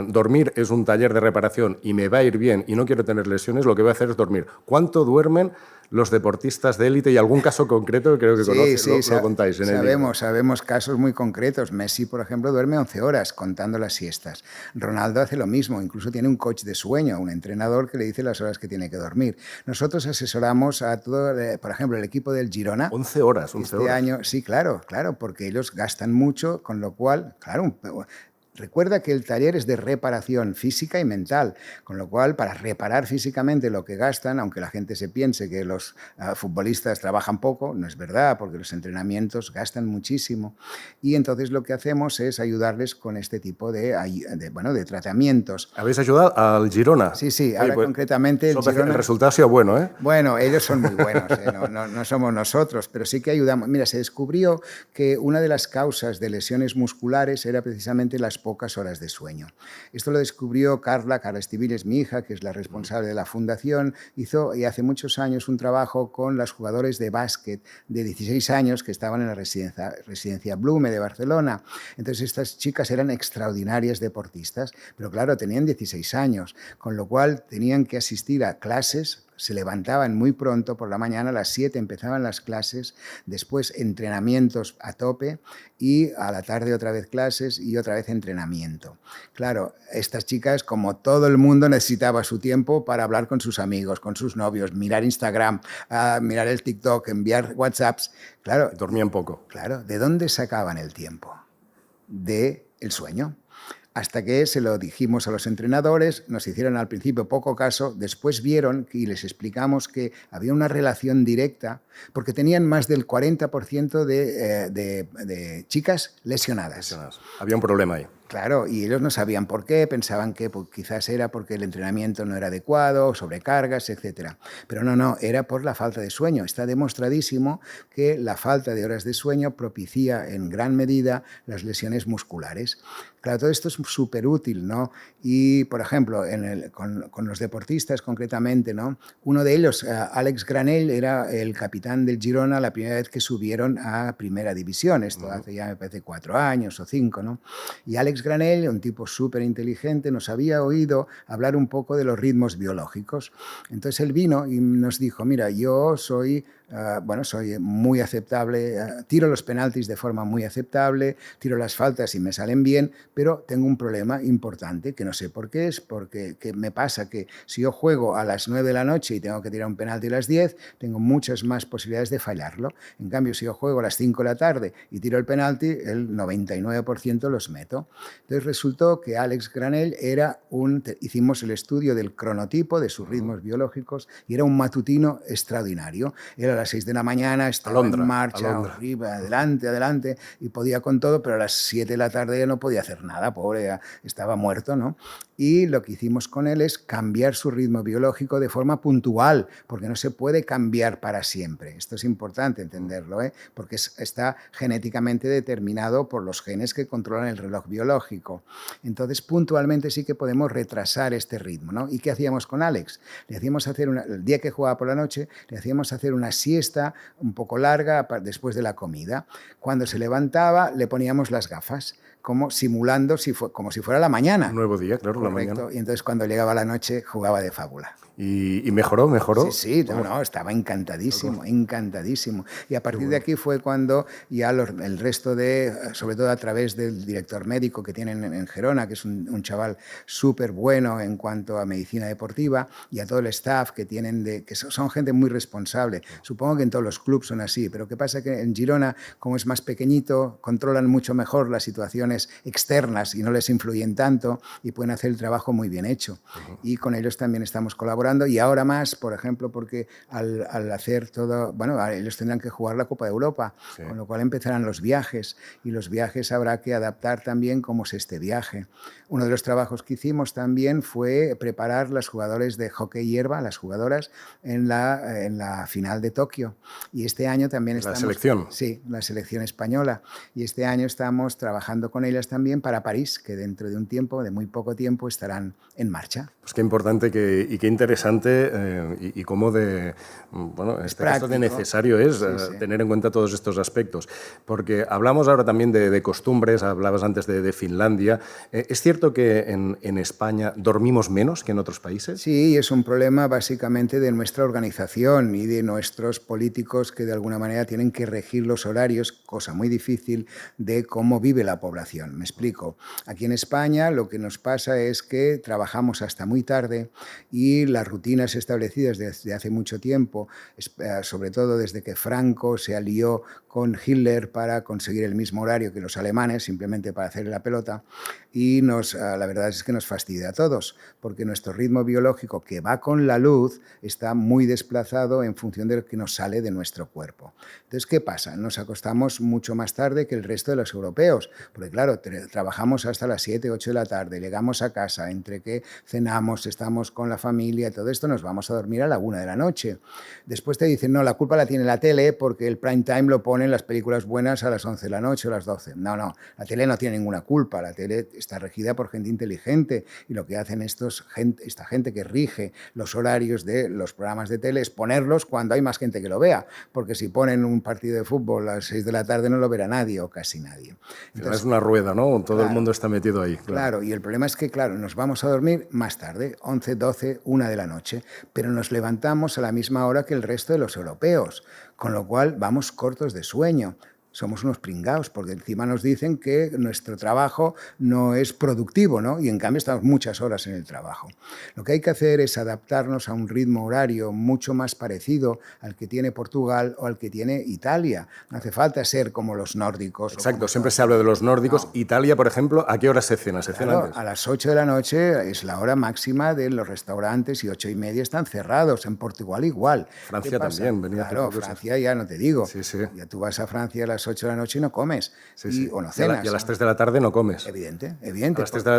Speaker 2: dormir es un taller de reparación y me va a ir bien y no quiero tener lesiones, lo que voy a hacer es dormir. ¿Cuánto duermen los deportistas de élite? Y algún caso concreto que creo que conoces, lo contáis en el libro.
Speaker 1: Sabemos casos muy concretos. Messi, por ejemplo, duerme 11 horas contando las siestas. Ronaldo hace lo mismo, incluso tiene un coach de sueño, un entrenador que le dice las horas que tiene que dormir. Nosotros asesoramos a todo, por ejemplo, el equipo del Girona.
Speaker 2: 11 horas, 11 horas.
Speaker 1: Año, sí, claro, porque ellos gastan mucho, con lo cual, claro, recuerda que el taller es de reparación física y mental, con lo cual para reparar físicamente lo que gastan, aunque la gente se piense que los futbolistas trabajan poco, no es verdad, porque los entrenamientos gastan muchísimo. Y entonces lo que hacemos es ayudarles con este tipo de tratamientos.
Speaker 2: ¿Habéis ayudado al Girona?
Speaker 1: Sí, ahora pues, concretamente el Girona...
Speaker 2: El resultado ha sido bueno, ¿eh?
Speaker 1: Bueno, ellos son muy buenos, no somos nosotros, pero sí que ayudamos. Mira, se descubrió que una de las causas de lesiones musculares era precisamente la exposición pocas horas de sueño. Esto lo descubrió Carla Estivill es mi hija, que es la responsable de la fundación. Hizo y hace muchos años un trabajo con las jugadores de básquet de 16 años que estaban en la residencia Blume de Barcelona. Entonces estas chicas eran extraordinarias deportistas, pero claro, tenían 16 años, con lo cual tenían que asistir a clases. Se levantaban muy pronto, por la mañana a las 7 empezaban las clases, después entrenamientos a tope y a la tarde otra vez clases y otra vez entrenamiento. Claro, estas chicas, como todo el mundo, necesitaba su tiempo para hablar con sus amigos, con sus novios, mirar Instagram, mirar el TikTok, enviar WhatsApps. Claro,
Speaker 2: dormían poco.
Speaker 1: Claro, ¿de dónde sacaban el tiempo? Del sueño. Hasta que se lo dijimos a los entrenadores, nos hicieron al principio poco caso, después vieron y les explicamos que había una relación directa porque tenían más del 40% de chicas lesionadas.
Speaker 2: Había un problema ahí.
Speaker 1: Claro, y ellos no sabían por qué, pensaban que pues, quizás era porque el entrenamiento no era adecuado, sobrecargas, etc. Pero no, era por la falta de sueño. Está demostradísimo que la falta de horas de sueño propicia en gran medida las lesiones musculares. Claro, todo esto es súper útil, ¿no? Y, por ejemplo, con los deportistas concretamente, ¿no? Uno de ellos, Alex Granell, era el capitán del Girona la primera vez que subieron a Primera División. Esto hace ya, me parece, 4 años o 5, ¿no? Y Alex Granell, un tipo súper inteligente, nos había oído hablar un poco de los ritmos biológicos. Entonces él vino y nos dijo, mira, yo soy muy aceptable, tiro los penaltis de forma muy aceptable, tiro las faltas y me salen bien, pero tengo un problema importante que no sé por qué es, porque ¿qué me pasa? Que si yo juego a las 9 de la noche y tengo que tirar un penalti a las 10, tengo muchas más posibilidades de fallarlo. En cambio, si yo juego a las 5 de la tarde y tiro el penalti, el 99% los meto. Entonces resultó que Alex Granell hicimos el estudio del cronotipo, de sus ritmos biológicos, y era un matutino extraordinario. Era a las 6 de la mañana, estaba en marcha, arriba, adelante, y podía con todo, pero a las 7 de la tarde ya no podía hacer nada, pobre, estaba muerto, ¿no? Y lo que hicimos con él es cambiar su ritmo biológico de forma puntual, porque no se puede cambiar para siempre. Esto es importante entenderlo, porque está genéticamente determinado por los genes que controlan el reloj biológico. Entonces, puntualmente sí que podemos retrasar este ritmo, ¿no? ¿Y qué hacíamos con Alex? Le hacíamos hacer el día que jugaba por la noche, le hacíamos hacer una siesta un poco larga después de la comida. Cuando se levantaba, le poníamos las gafas, como simulando como si fuera la mañana.
Speaker 2: Un nuevo día, claro,
Speaker 1: correcto. La mañana. Y entonces cuando llegaba la noche jugaba de fábula.
Speaker 2: ¿Y mejoró?
Speaker 1: Sí, estaba encantadísimo. Y a partir de aquí fue cuando ya el resto sobre todo a través del director médico que tienen en Gerona, que es un chaval súper bueno en cuanto a medicina deportiva, y a todo el staff que tienen, que son gente muy responsable. Supongo que en todos los clubes son así, pero ¿qué pasa? Que en Girona, como es más pequeñito, controlan mucho mejor las situaciones externas y no les influyen tanto y pueden hacer el trabajo muy bien hecho. Y con ellos también estamos colaborando. Y ahora más, por ejemplo, porque al hacer todo, ellos tendrán que jugar la Copa de Europa, sí. Con lo cual empezarán los viajes, y los viajes habrá que adaptar también cómo es este viaje. Uno de los trabajos que hicimos también fue preparar las jugadoras de hockey hierba, las jugadoras, en la final de Tokio. Y este año también estamos...
Speaker 2: ¿La selección?
Speaker 1: Sí, la selección española. Y este año estamos trabajando con ellas también para París, que dentro de un tiempo, de muy poco tiempo, estarán en marcha.
Speaker 2: Pues qué importante y qué interesante y cómo de necesario es tener en cuenta todos estos aspectos. Porque hablamos ahora también de costumbres, hablabas antes de Finlandia. ¿Es cierto que en España dormimos menos que en otros países?
Speaker 1: Sí, es un problema básicamente de nuestra organización y de nuestros políticos que de alguna manera tienen que regir los horarios, cosa muy difícil, de cómo vive la población. Me explico. Aquí en España lo que nos pasa es que trabajamos hasta muy tarde y las rutinas establecidas desde hace mucho tiempo, sobre todo desde que Franco se alió con Hitler para conseguir el mismo horario que los alemanes, simplemente para hacer la pelota, y la verdad es que nos fastidia a todos, porque nuestro ritmo biológico, que va con la luz, está muy desplazado en función de lo que nos sale de nuestro cuerpo. Entonces, ¿qué pasa? Nos acostamos mucho más tarde que el resto de los europeos, porque claro, trabajamos hasta las 7, 8 de la tarde, llegamos a casa, entre que cenamos, estamos con la familia, todo esto, nos vamos a dormir a la 1 de la noche. Después te dicen, no, la culpa la tiene la tele porque el prime time lo ponen ponen las películas buenas a las 11 de la noche o las 12. No, la tele no tiene ninguna culpa, la tele está regida por gente inteligente y lo que hacen esta gente que rige los horarios de los programas de tele es ponerlos cuando hay más gente que lo vea, porque si ponen un partido de fútbol a las 6 de la tarde no lo verá nadie o casi nadie.
Speaker 2: Entonces, es una rueda, ¿no? Todo el mundo está metido ahí.
Speaker 1: Claro, y el problema es que, claro, nos vamos a dormir más tarde, 11, 12, 1 de la noche, pero nos levantamos a la misma hora que el resto de los europeos, con lo cual vamos cortos de sueño. Somos unos pringaos, porque encima nos dicen que nuestro trabajo no es productivo, ¿no? Y en cambio estamos muchas horas en el trabajo. Lo que hay que hacer es adaptarnos a un ritmo horario mucho más parecido al que tiene Portugal o al que tiene Italia. No hace falta ser como los nórdicos.
Speaker 2: Exacto, siempre se habla de los nórdicos. No. Italia, por ejemplo, ¿a qué hora se cena? ¿Se cena antes?
Speaker 1: A las 8 de la noche es la hora máxima de los restaurantes y 8:30 están cerrados. En Portugal igual.
Speaker 2: Francia también venía.
Speaker 1: Claro, Francia ya no te digo.
Speaker 2: Sí, sí.
Speaker 1: Ya tú vas a Francia a las 8 de la noche y no comes, o no cenas.
Speaker 2: Y a las 3 de la tarde no comes.
Speaker 1: Evidente.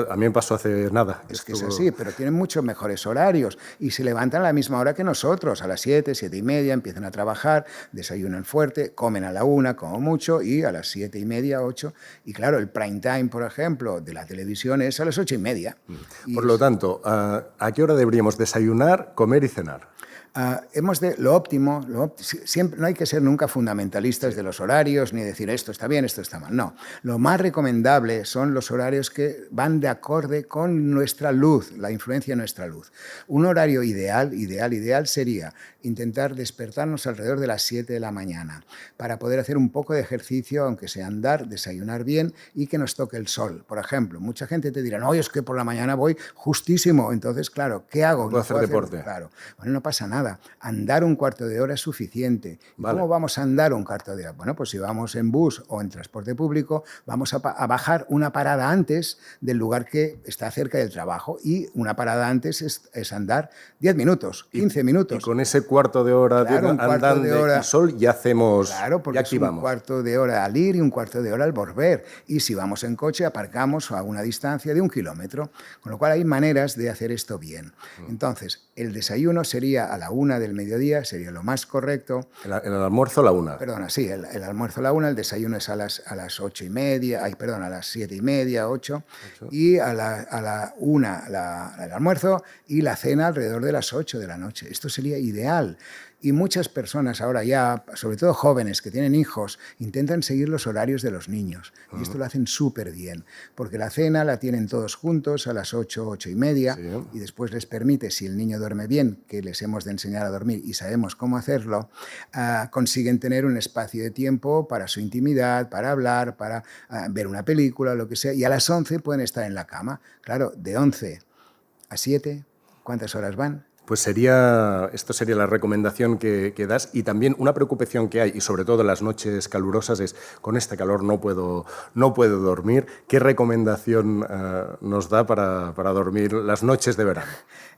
Speaker 2: A mí me pasó hace nada.
Speaker 1: Es que es así, pero tienen muchos mejores horarios y se levantan a la misma hora que nosotros, a las 7, 7:30, empiezan a trabajar, desayunan fuerte, comen a la 1 como mucho y a las 7:30, 8. Y claro, el prime time, por ejemplo, de la televisión es a las 8:30.
Speaker 2: Por lo tanto, ¿a qué hora deberíamos desayunar, comer y cenar?
Speaker 1: Lo óptimo, siempre, no hay que ser nunca fundamentalistas de los horarios, ni decir esto está bien, esto está mal. No, lo más recomendable son los horarios que van de acorde con nuestra luz, la influencia de nuestra luz. Un horario ideal sería intentar despertarnos alrededor de las 7 de la mañana para poder hacer un poco de ejercicio, aunque sea andar, desayunar bien y que nos toque el sol. Por ejemplo, mucha gente te dirá, no, es que por la mañana voy justísimo. Entonces, claro, ¿qué hago?
Speaker 2: ¿Puedo hacer deporte?
Speaker 1: Claro. Bueno, no pasa nada. Andar un cuarto de hora es suficiente.
Speaker 2: Vale.
Speaker 1: ¿Cómo vamos a andar un cuarto de hora? Bueno, pues si vamos en bus o en transporte público, vamos a bajar una parada antes del lugar que está cerca del trabajo y una parada antes es andar 10 minutos, 15 minutos.
Speaker 2: Y con ese cuarto de hora andando y sol ya hacemos,
Speaker 1: claro, porque
Speaker 2: ya activamos.
Speaker 1: Es un cuarto de hora al ir y un cuarto de hora al volver. Y si vamos en coche, aparcamos a una distancia de 1 kilómetro. Con lo cual hay maneras de hacer esto bien. Entonces, el desayuno sería a la 1 del mediodía, sería lo más correcto.
Speaker 2: El almuerzo a la 1.
Speaker 1: Perdona, sí, el almuerzo a la 1, el desayuno es a las 8:30, a las 7:30, 8. Y a la 1 el almuerzo y la cena alrededor de las 8 de la noche. Esto sería ideal. Y muchas personas ahora ya, sobre todo jóvenes que tienen hijos, intentan seguir los horarios de los niños. Y esto lo hacen súper bien, porque la cena la tienen todos juntos a las 8, 8:30, sí. Y después les permite, si el niño duerme bien, que les hemos de enseñar a dormir y sabemos cómo hacerlo, consiguen tener un espacio de tiempo para su intimidad, para hablar, para ver una película, lo que sea, y a las 11 pueden estar en la cama. Claro, de 11 a 7, ¿cuántas horas van?
Speaker 2: Pues esto sería la recomendación que das, y también una preocupación que hay, y sobre todo en las noches calurosas, es con este calor no puedo dormir. ¿Qué recomendación nos da para dormir las noches de verano?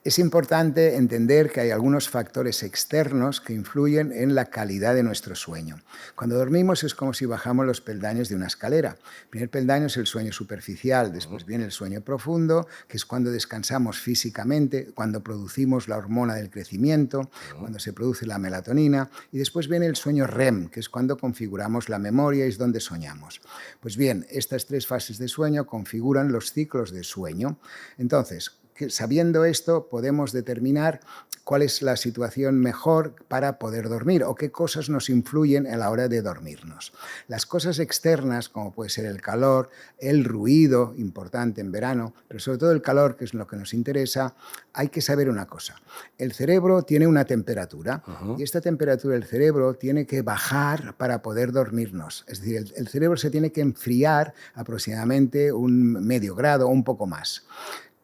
Speaker 1: Es importante entender que hay algunos factores externos que influyen en la calidad de nuestro sueño. Cuando dormimos es como si bajamos los peldaños de una escalera. El primer peldaño es el sueño superficial, después viene el sueño profundo, que es cuando descansamos físicamente, cuando producimos la hormona del crecimiento, cuando se produce la melatonina, y después viene el sueño REM, que es cuando configuramos la memoria y es donde soñamos. Pues bien, estas 3 fases de sueño configuran los ciclos de sueño. Entonces, sabiendo esto, podemos determinar cuál es la situación mejor para poder dormir o qué cosas nos influyen a la hora de dormirnos. Las cosas externas, como puede ser el calor, el ruido, importante en verano, pero sobre todo el calor, que es lo que nos interesa, hay que saber una cosa. El cerebro tiene una temperatura y esta temperatura del cerebro tiene que bajar para poder dormirnos. Es decir, el cerebro se tiene que enfriar aproximadamente 1/2 grado o un poco más.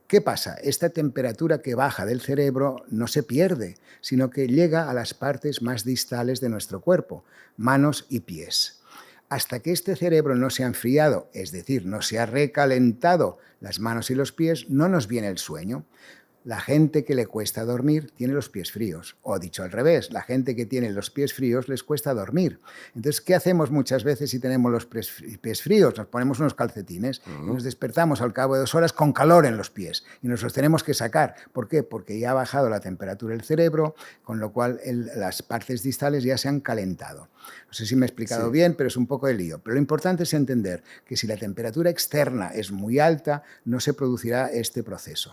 Speaker 1: ¿Qué pasa? Esta temperatura que baja del cerebro no se pierde, sino que llega a las partes más distales de nuestro cuerpo, manos y pies. Hasta que este cerebro no se ha enfriado, es decir, no se ha recalentado las manos y los pies, no nos viene el sueño. La gente que le cuesta dormir tiene los pies fríos. O dicho al revés, la gente que tiene los pies fríos les cuesta dormir. Entonces, ¿qué hacemos muchas veces si tenemos los pies fríos? Nos ponemos unos calcetines y nos despertamos al cabo de 2 horas con calor en los pies y nos los tenemos que sacar. ¿Por qué? Porque ya ha bajado la temperatura del cerebro, con lo cual las partes distales ya se han calentado. No sé si me he explicado bien, pero es un poco de lío. Pero lo importante es entender que si la temperatura externa es muy alta, no se producirá este proceso.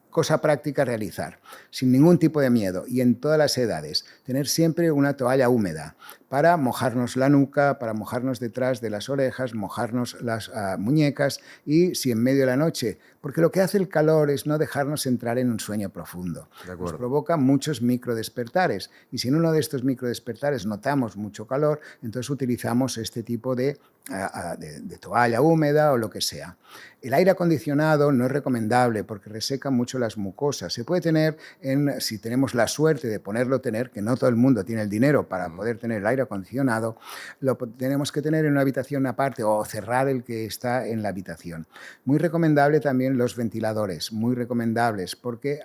Speaker 1: Cosa práctica a realizar, sin ningún tipo de miedo y en todas las edades, tener siempre una toalla húmeda para mojarnos la nuca, para mojarnos detrás de las orejas, mojarnos las muñecas y si en medio de la noche, porque lo que hace el calor es no dejarnos entrar en un sueño profundo. Nos provoca muchos microdespertares y si en uno de estos microdespertares notamos mucho calor, entonces utilizamos este tipo de toalla húmeda o lo que sea. El aire acondicionado no es recomendable porque reseca mucho las mucosas. Se puede tener, si tenemos la suerte de poderlo tener, que no todo el mundo tiene el dinero para poder tener el aire acondicionado, lo tenemos que tener en una habitación aparte o cerrar el que está en la habitación. Muy recomendable también los ventiladores, muy recomendables porque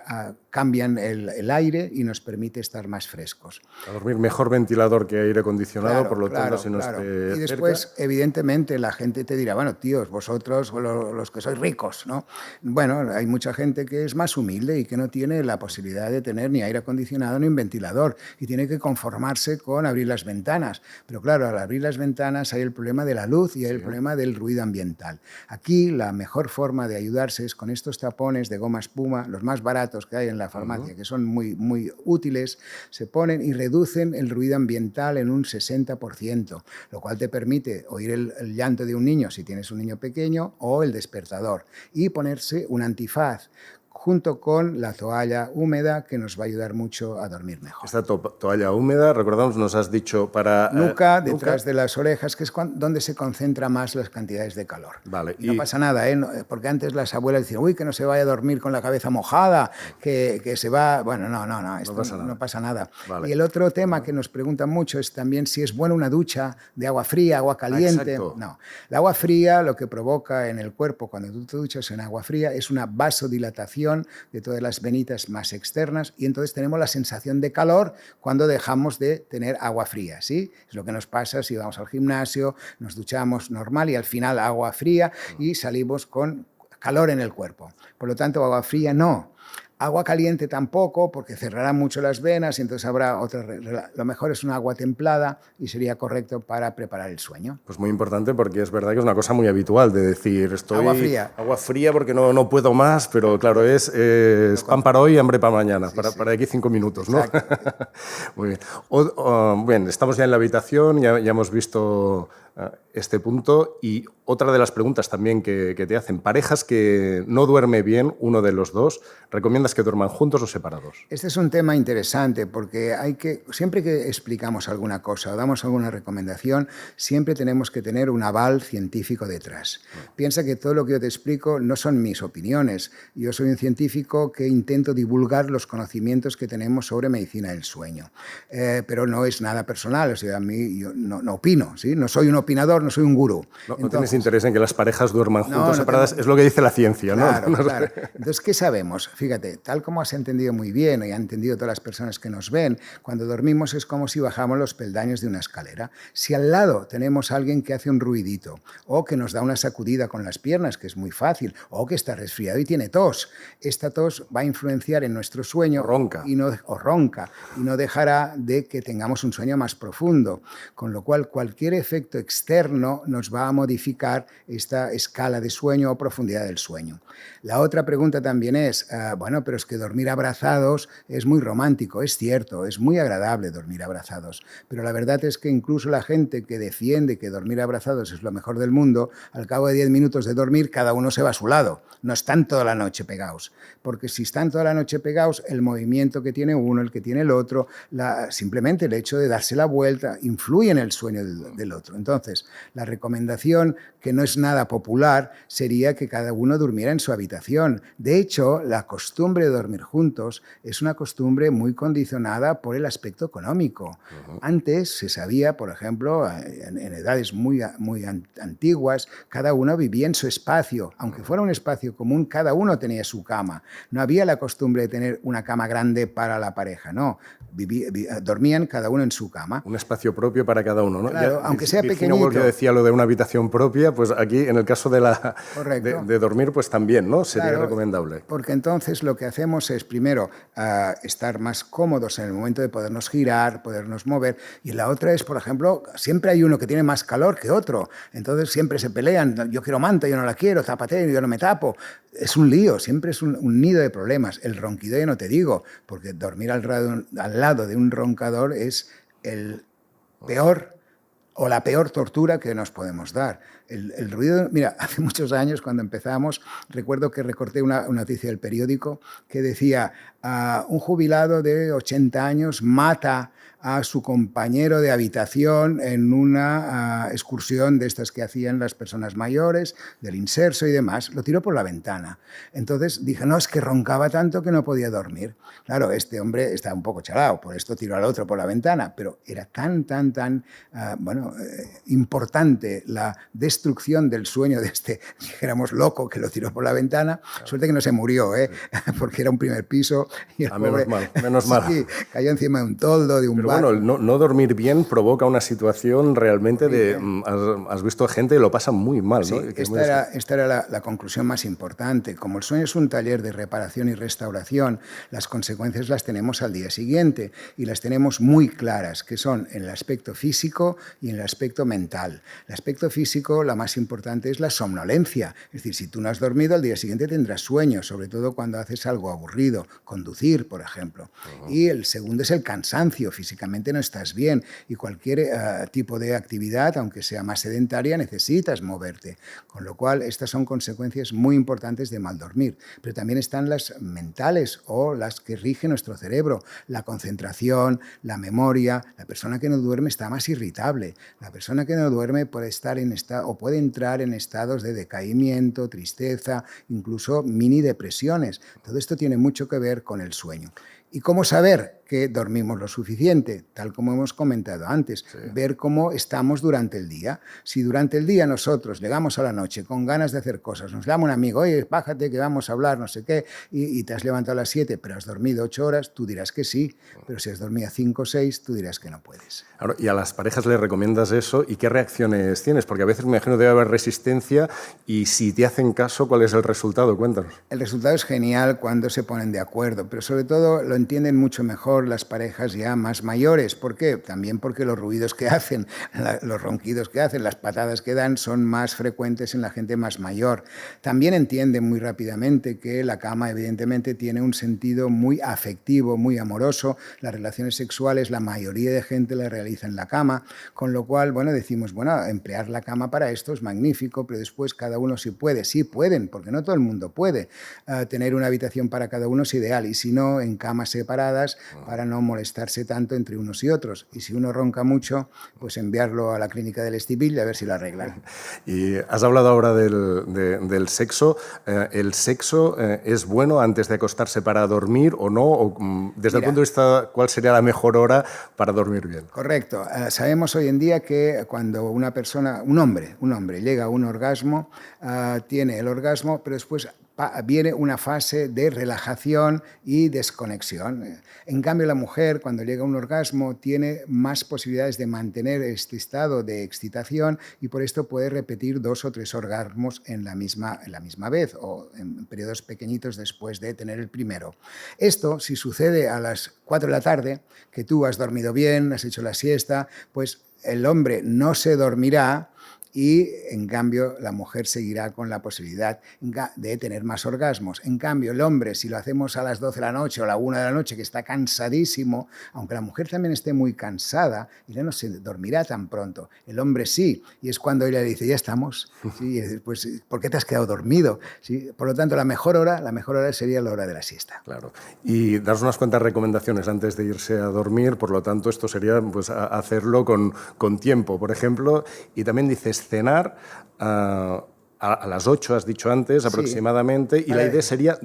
Speaker 1: cambian el aire y nos permite estar más frescos.
Speaker 2: A dormir mejor ventilador que aire acondicionado, por lo tanto, si no esté
Speaker 1: y después, cerca. Evidentemente, la gente te dirá, bueno, tíos, vosotros, los que sois ricos, ¿no? Bueno, hay mucha gente que es más humilde y que no tiene la posibilidad de tener ni aire acondicionado ni un ventilador y tiene que conformarse con abrir las ventanas. Pero claro, al abrir las ventanas hay el problema de la luz y hay el problema del ruido ambiental. Aquí la mejor forma de ayudarse es con estos tapones de goma espuma, los más baratos que hay en la farmacia, que son muy, muy útiles, se ponen y reducen el ruido ambiental en un 60%, lo cual te permite oír el llanto de un niño si tienes un niño pequeño o el despertador y ponerse un antifaz junto con la toalla húmeda que nos va a ayudar mucho a dormir mejor.
Speaker 2: Esta toalla húmeda, recordamos, nos has dicho para...
Speaker 1: nuca, detrás de las orejas, que es donde se concentra más las cantidades de calor.
Speaker 2: Vale.
Speaker 1: No pasa nada, porque antes las abuelas decían, uy, que no se vaya a dormir con la cabeza mojada, que se va... Bueno, no, esto no pasa nada. Vale. Y el otro tema que nos preguntan mucho es también si es buena una ducha de agua fría, agua caliente. No, el agua fría lo que provoca en el cuerpo cuando tú te duchas en agua fría es una vasodilatación de todas las venitas más externas y entonces tenemos la sensación de calor cuando dejamos de tener agua fría, ¿sí? Es lo que nos pasa si vamos al gimnasio, nos duchamos normal y al final agua fría y salimos con calor en el cuerpo. Por lo tanto, agua fría no. Agua caliente tampoco, porque cerrará mucho las venas y entonces habrá otra... Lo mejor es una agua templada y sería correcto para preparar el sueño.
Speaker 2: Pues muy importante porque es verdad que es una cosa muy habitual de decir estoy... Agua fría porque no puedo más, pero claro, es pan para hoy y hambre para mañana, para aquí 5 minutos, ¿no? Muy bien. Bien, estamos ya en la habitación, ya hemos visto este punto y otra de las preguntas también que te hacen, parejas que no duerme bien uno de los dos, ¿recomiendas que duerman juntos o separados?
Speaker 1: Este es un tema interesante porque siempre que explicamos alguna cosa o damos alguna recomendación, siempre tenemos que tener un aval científico detrás. Piensa que todo lo que yo te explico no son mis opiniones. Yo soy un científico que intento divulgar los conocimientos que tenemos sobre medicina del sueño. Pero no es nada personal, o sea, a mí yo no opino, ¿sí? No soy un opinador, no soy un gurú.
Speaker 2: No tienes interés en que las parejas duerman juntos separadas, es lo que dice la ciencia, ¿no?
Speaker 1: Claro. Entonces, ¿qué sabemos? Fíjate, tal como has entendido muy bien y han entendido todas las personas que nos ven, cuando dormimos es como si bajamos los peldaños de una escalera. Si al lado tenemos a alguien que hace un ruidito o que nos da una sacudida con las piernas, que es muy fácil, o que está resfriado y tiene tos, esta tos va a influenciar en nuestro sueño
Speaker 2: ronca
Speaker 1: y no dejará de que tengamos un sueño más profundo, con lo cual cualquier efecto externo nos va a modificar esta escala de sueño o profundidad del sueño. La otra pregunta también es, bueno, pero es que dormir abrazados es muy romántico, es cierto, es muy agradable dormir abrazados, pero la verdad es que incluso la gente que defiende que dormir abrazados es lo mejor del mundo, al cabo de 10 minutos de dormir, cada uno se va a su lado, no están toda la noche pegados, porque si están toda la noche pegados, el movimiento que tiene uno, el que tiene el otro, simplemente el hecho de darse la vuelta, influye en el sueño del otro. Entonces, Entonces, la recomendación, que no es nada popular, sería que cada uno durmiera en su habitación. De hecho, la costumbre de dormir juntos es una costumbre muy condicionada por el aspecto económico. Antes se sabía, por ejemplo, en edades muy antiguas, cada uno vivía en su espacio. Aunque fuera un espacio común, cada uno tenía su cama. No había la costumbre de tener una cama grande para la pareja, no. Dormían cada uno en su cama.
Speaker 2: Un espacio propio para cada uno, ¿no?
Speaker 1: Claro, aunque sea pequeñito.
Speaker 2: Porque decía lo de una habitación propia, pues aquí en el caso de, de dormir, pues también, ¿no? Sería recomendable.
Speaker 1: Porque entonces lo que hacemos es, primero, estar más cómodos en el momento de podernos girar, podernos mover, y la otra es, por ejemplo, siempre hay uno que tiene más calor que otro, entonces siempre se pelean, yo quiero manta, yo no la quiero, tápate, yo no me tapo. Es un lío, siempre es un nido de problemas. El ronquido ya no te digo, porque dormir al lado de un roncador es el peor o la peor tortura que nos podemos dar. El ruido, mira, hace muchos años cuando empezamos, recuerdo que recorté una noticia del periódico que decía, un jubilado de 80 años mata a su compañero de habitación en una excursión de estas que hacían las personas mayores, del inserso y demás, lo tiró por la ventana. Entonces dije, no, es que roncaba tanto que no podía dormir. Claro, este hombre estaba un poco chalado, por esto tiró al otro por la ventana, pero era tan importante la destrucción del sueño de este, dijéramos, loco que lo tiró por la ventana. Suerte que no se murió, porque era un primer piso. Y el pobre,
Speaker 2: menos mal.
Speaker 1: Sí, cayó encima de un toldo, de un bar.
Speaker 2: Bueno, no dormir bien provoca una situación realmente de... Has visto gente que lo pasa muy mal, ¿no?
Speaker 1: Sí, esta era la conclusión más importante. Como el sueño es un taller de reparación y restauración, las consecuencias las tenemos al día siguiente y las tenemos muy claras, que son en el aspecto físico y en el aspecto mental. El aspecto físico, la más importante es la somnolencia. Es decir, si tú no has dormido, al día siguiente tendrás sueño, sobre todo cuando haces algo aburrido, conducir, por ejemplo. Y el segundo es el cansancio. Físicamente no estás bien y cualquier tipo de actividad, aunque sea más sedentaria, necesitas moverte. Con lo cual, estas son consecuencias muy importantes de mal dormir. Pero también están las mentales o las que rigen nuestro cerebro. La concentración, la memoria. La persona que no duerme está más irritable. La persona que no duerme puede puede entrar en estados de decaimiento, tristeza, incluso mini depresiones. Todo esto tiene mucho que ver con el sueño. ¿Y cómo saber que dormimos lo suficiente? Tal como hemos comentado antes, ver cómo estamos durante el día. Si durante el día nosotros llegamos a la noche con ganas de hacer cosas, nos llama un amigo, oye, bájate que vamos a hablar, no sé qué, y te has levantado a las 7, pero has dormido 8 horas, tú dirás que sí, pero si has dormido 5 o 6, tú dirás que no puedes.
Speaker 2: Ahora, ¿y a las parejas les recomiendas eso? ¿Y qué reacciones tienes? Porque a veces me imagino que debe haber resistencia y si te hacen caso, ¿cuál es el resultado? Cuéntanos.
Speaker 1: El resultado es genial cuando se ponen de acuerdo, pero sobre todo lo entienden mucho mejor las parejas ya más mayores. ¿Por qué? También porque los ruidos que hacen, los ronquidos que hacen, las patadas que dan son más frecuentes en la gente más mayor. También entienden muy rápidamente que la cama evidentemente tiene un sentido muy afectivo, muy amoroso. Las relaciones sexuales la mayoría de gente las realiza en la cama, con lo cual, bueno, decimos, bueno, emplear la cama para esto es magnífico, pero después cada uno sí puede, sí pueden, porque no todo el mundo puede. Tener una habitación para cada uno es ideal y si no, en camas separadas para no molestarse tanto entre unos y otros. Y si uno ronca mucho, pues enviarlo a la clínica del Estivill y a ver si lo arreglan.
Speaker 2: Y has hablado ahora del sexo. ¿El sexo es bueno antes de acostarse para dormir o no? O, desde el punto de vista, ¿cuál sería la mejor hora para dormir bien?
Speaker 1: Correcto. Sabemos hoy en día que cuando una persona, un hombre llega a un orgasmo, tiene el orgasmo, pero después viene una fase de relajación y desconexión. En cambio, la mujer, cuando llega a un orgasmo, tiene más posibilidades de mantener este estado de excitación y por esto puede repetir 2 o 3 orgasmos en la misma vez o en periodos pequeñitos después de tener el primero. Esto, si sucede a las 4 de la tarde, que tú has dormido bien, has hecho la siesta, pues el hombre no se dormirá y en cambio la mujer seguirá con la posibilidad de tener más orgasmos. En cambio el hombre, si lo hacemos a las 12 de la noche o a la 1 de la noche, que está cansadísimo, aunque la mujer también esté muy cansada, ella no se dormirá tan pronto. El hombre sí, y es cuando ella le dice, ya estamos, ¿sí? Y dice, pues ¿por qué te has quedado dormido? ¿Sí? Por lo tanto, la mejor hora sería la hora de la siesta.
Speaker 2: Claro. Y daros unas cuantas recomendaciones antes de irse a dormir, por lo tanto, esto sería pues, hacerlo con tiempo, por ejemplo, y también dices cenar a las 8, has dicho antes, aproximadamente, y la idea sería,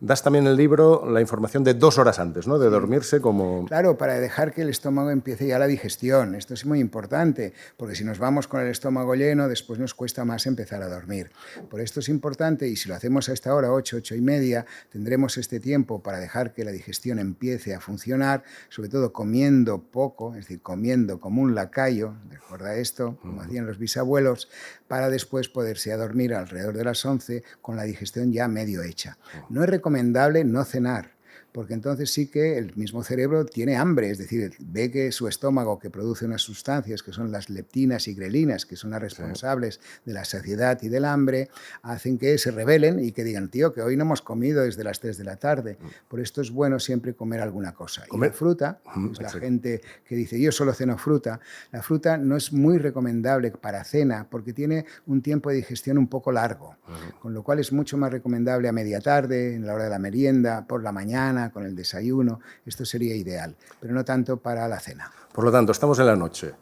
Speaker 2: das también en el libro la información de 2 horas antes, ¿no? De dormirse como...
Speaker 1: Claro, para dejar que el estómago empiece ya la digestión. Esto es muy importante, porque si nos vamos con el estómago lleno, después nos cuesta más empezar a dormir. Por esto es importante, y si lo hacemos a esta hora, 8, 8 y media, tendremos este tiempo para dejar que la digestión empiece a funcionar, sobre todo comiendo poco, es decir, comiendo como un lacayo, recuerda esto, como hacían los bisabuelos, para después poderse a dormir alrededor de las 11 con la digestión ya medio hecha. No es recomendable no cenar, porque entonces sí que el mismo cerebro tiene hambre, es decir, ve que su estómago, que produce unas sustancias que son las leptinas y grelinas, que son las responsables de la saciedad y del hambre, hacen que se rebelen y que digan, tío, que hoy no hemos comido desde las 3 de la tarde. Por esto es bueno siempre comer alguna cosa. Y la fruta, pues la gente que dice, yo solo ceno fruta, la fruta no es muy recomendable para cena porque tiene un tiempo de digestión un poco largo, con lo cual es mucho más recomendable a media tarde, en la hora de la merienda, por la mañana, con el desayuno. Esto sería ideal, pero no tanto para la cena.
Speaker 2: Por lo tanto, estamos en la noche.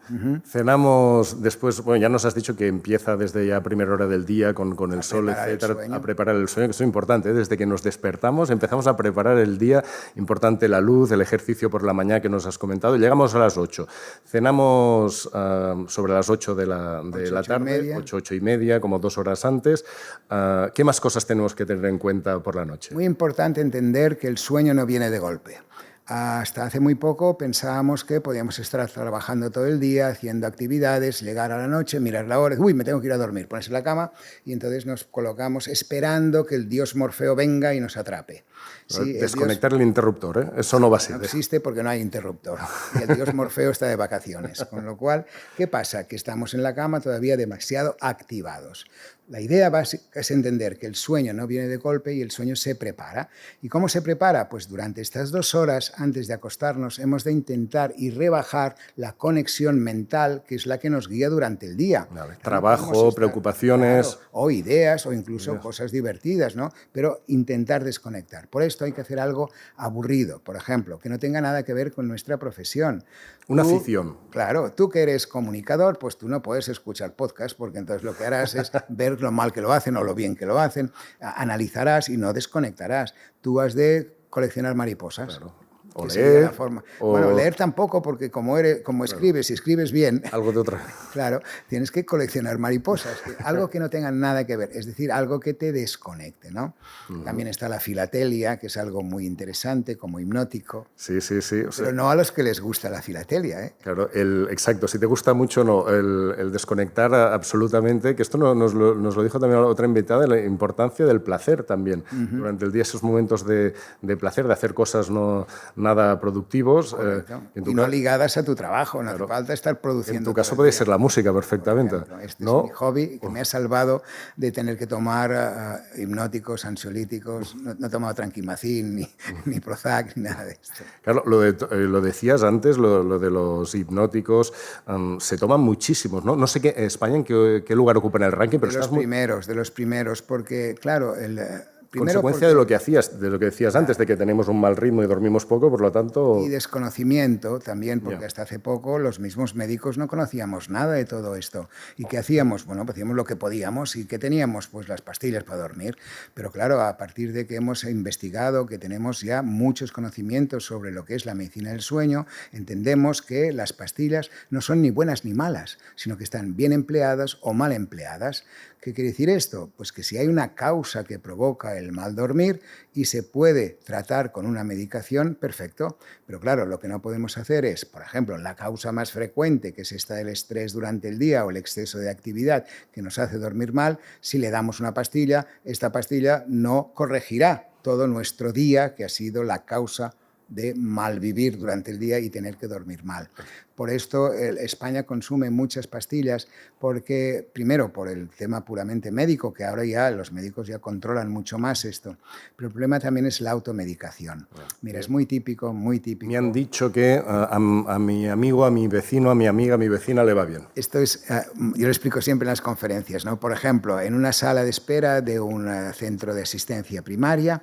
Speaker 2: Cenamos después, bueno, ya nos has dicho que empieza desde ya primera hora del día con el sol, etcétera, a preparar el sueño, que eso es importante, ¿eh? Desde que nos despertamos empezamos a preparar el día, importante la luz, el ejercicio por la mañana que nos has comentado, y llegamos a las 8. Cenamos sobre las 8 de la tarde, 8, 8 y media, como 2 horas antes. ¿Qué más cosas tenemos que tener en cuenta por la noche?
Speaker 1: Muy importante entender que el sueño no viene de golpe. Hasta hace muy poco pensábamos que podíamos estar trabajando todo el día, haciendo actividades, llegar a la noche, mirar la hora, uy, me tengo que ir a dormir, ponerse en la cama, y entonces nos colocamos esperando que el dios Morfeo venga y nos atrape.
Speaker 2: Sí, desconectar el interruptor, ¿eh? Eso no va a ser.
Speaker 1: No existe porque no hay interruptor. Y el dios Morfeo está de vacaciones. Con lo cual, ¿qué pasa? Que estamos en la cama todavía demasiado activados. La idea básica es entender que el sueño no viene de golpe y el sueño se prepara. ¿Y cómo se prepara? Pues durante estas 2 horas antes de acostarnos hemos de intentar y rebajar la conexión mental, que es la que nos guía durante el día.
Speaker 2: Vale. Trabajo, preocupaciones...
Speaker 1: Claro, o ideas, o incluso cosas divertidas, ¿no? Pero intentar desconectar. Por esto hay que hacer algo aburrido, por ejemplo, que no tenga nada que ver con nuestra profesión.
Speaker 2: Una afición.
Speaker 1: Claro, tú que eres comunicador, pues tú no puedes escuchar podcast, porque entonces lo que harás es ver lo mal que lo hacen o lo bien que lo hacen, analizarás y no desconectarás. Tú has de coleccionar mariposas.
Speaker 2: Claro. O
Speaker 1: leer. Bueno, leer tampoco, porque como escribes, si escribes bien...
Speaker 2: Algo de otra.
Speaker 1: Claro, tienes que coleccionar mariposas, algo que no tenga nada que ver, es decir, algo que te desconecte, ¿no? También está la filatelia, que es algo muy interesante, como hipnótico.
Speaker 2: Sí.
Speaker 1: Pero no a los que les gusta la filatelia, ¿eh?
Speaker 2: Claro, exacto. Si te gusta mucho, no, el desconectar absolutamente, que esto nos lo dijo también otra invitada, la importancia del placer también. Durante el día, esos momentos de placer, de hacer cosas nada productivos.
Speaker 1: Y no ligadas a tu trabajo, no hace falta estar produciendo.
Speaker 2: En tu caso puede ser la música perfectamente.
Speaker 1: Este es mi hobby, que me ha salvado de tener que tomar hipnóticos, ansiolíticos. No he tomado tranquimacín, ni Prozac, ni nada de esto.
Speaker 2: Claro, lo decías antes, lo de los hipnóticos, se toman muchísimos, ¿no? No sé España en qué lugar ocupa en el ranking, pero
Speaker 1: de los primeros, porque, claro,
Speaker 2: consecuencia de lo que decías antes, de que tenemos un mal ritmo y dormimos poco, por lo tanto...
Speaker 1: Y desconocimiento también, porque hasta hace poco los mismos médicos no conocíamos nada de todo esto. ¿Y qué hacíamos? Bueno, pues hacíamos lo que podíamos. ¿Y qué teníamos? Pues las pastillas para dormir. Pero claro, a partir de que hemos investigado, que tenemos ya muchos conocimientos sobre lo que es la medicina del sueño, entendemos que las pastillas no son ni buenas ni malas, sino que están bien empleadas o mal empleadas. ¿Qué quiere decir esto? Pues que si hay una causa que provoca el mal dormir y se puede tratar con una medicación, perfecto. Pero claro, lo que no podemos hacer es, por ejemplo, la causa más frecuente, que es esta del estrés durante el día o el exceso de actividad que nos hace dormir mal, si le damos una pastilla, esta pastilla no corregirá todo nuestro día, que ha sido la causa de mal vivir durante el día y tener que dormir mal. Por esto España consume muchas pastillas porque, primero, por el tema puramente médico, que ahora ya los médicos ya controlan mucho más esto, pero el problema también es la automedicación. Mira, es muy típico, muy típico.
Speaker 2: Me han dicho que a mi amigo, a mi vecino, a mi amiga, a mi vecina le va bien.
Speaker 1: Esto es, yo lo explico siempre en las conferencias, ¿no? Por ejemplo, en una sala de espera de un centro de asistencia primaria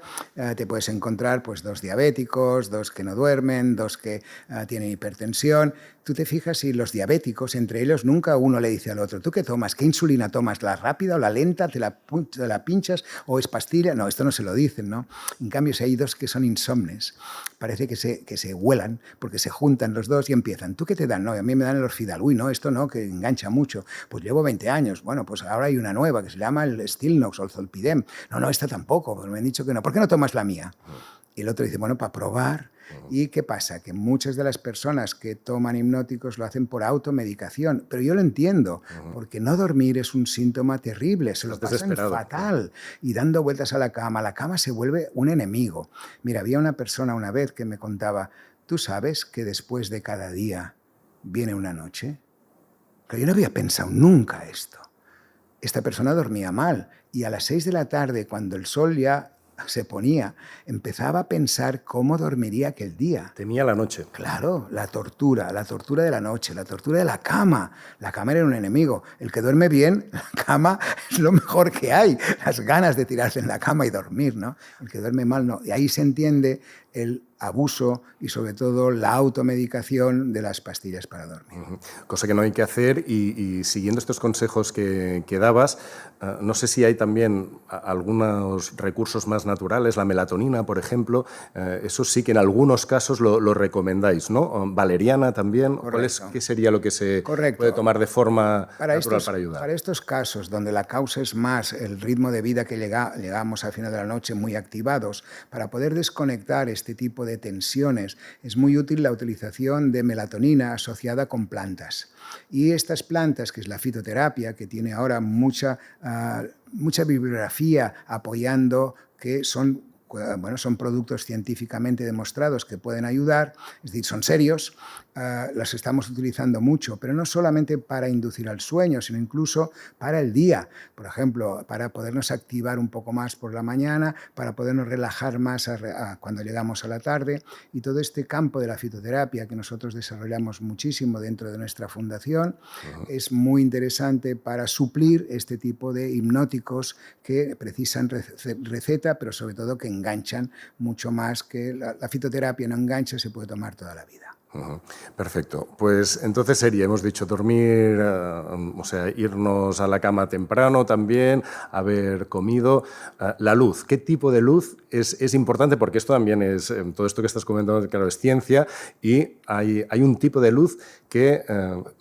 Speaker 1: te puedes encontrar pues 2 diabéticos, 2 que no duermen, 2 que tienen hipertensión. Tú te fijas y los diabéticos, entre ellos, nunca uno le dice al otro, ¿tú qué tomas? ¿Qué insulina tomas? ¿La rápida o la lenta? ¿Te la pinchas o es pastilla? No, esto no se lo dicen, ¿no? En cambio, si hay 2 que son insomnes, parece que se huelan porque se juntan los 2 y empiezan. ¿Tú qué te dan? No, a mí me dan el Orfidal. Uy, no, esto no, que engancha mucho. Pues llevo 20 años. Bueno, pues ahora hay una nueva que se llama el Stilnox o el Zolpidem. No, esta tampoco, pues me han dicho que no. ¿Por qué no tomas la mía? Y el otro dice, bueno, para probar. ¿Y qué pasa? Que muchas de las personas que toman hipnóticos lo hacen por automedicación, pero yo lo entiendo, porque no dormir es un síntoma terrible, se lo pasan fatal y dando vueltas a la cama se vuelve un enemigo. Mira, había una persona una vez que me contaba, ¿tú sabes que después de cada día viene una noche? Pero yo no había pensado nunca esto. Esta persona dormía mal y a las 6 de la tarde, cuando el sol ya se ponía, empezaba a pensar cómo dormiría aquel día.
Speaker 2: Temía la noche.
Speaker 1: Claro, la tortura de la noche, la tortura de la cama. La cama era un enemigo. El que duerme bien, la cama es lo mejor que hay. Las ganas de tirarse en la cama y dormir, ¿no? El que duerme mal, no. Y ahí se entiende el abuso y sobre todo la automedicación de las pastillas para dormir.
Speaker 2: Cosa que no hay que hacer y siguiendo estos consejos que dabas, no sé si hay también algunos recursos más naturales, la melatonina, por ejemplo, eso sí que en algunos casos lo recomendáis, ¿no? Valeriana también. ¿Qué sería lo que se puede tomar de forma natural para ayudar?
Speaker 1: Para estos casos donde la causa es más el ritmo de vida que llegamos al final de la noche muy activados, para poder desconectar este tipo de tensiones, es muy útil la utilización de melatonina asociada con plantas. Y estas plantas, que es la fitoterapia, que tiene ahora mucha bibliografía apoyando que son productos científicamente demostrados que pueden ayudar, es decir, son serios, los estamos utilizando mucho, pero no solamente para inducir al sueño, sino incluso para el día. Por ejemplo, para podernos activar un poco más por la mañana, para podernos relajar más cuando llegamos a la tarde. Y todo este campo de la fitoterapia que nosotros desarrollamos muchísimo dentro de nuestra fundación es muy interesante para suplir este tipo de hipnóticos que precisan receta, pero sobre todo que enganchan mucho más que la fitoterapia no engancha, se puede tomar toda la vida.
Speaker 2: Perfecto. Pues entonces sería, hemos dicho, dormir, irnos a la cama temprano también, haber comido. La luz, ¿qué tipo de luz es importante? Porque esto también es, todo esto que estás comentando, claro, es ciencia y hay un tipo de luz que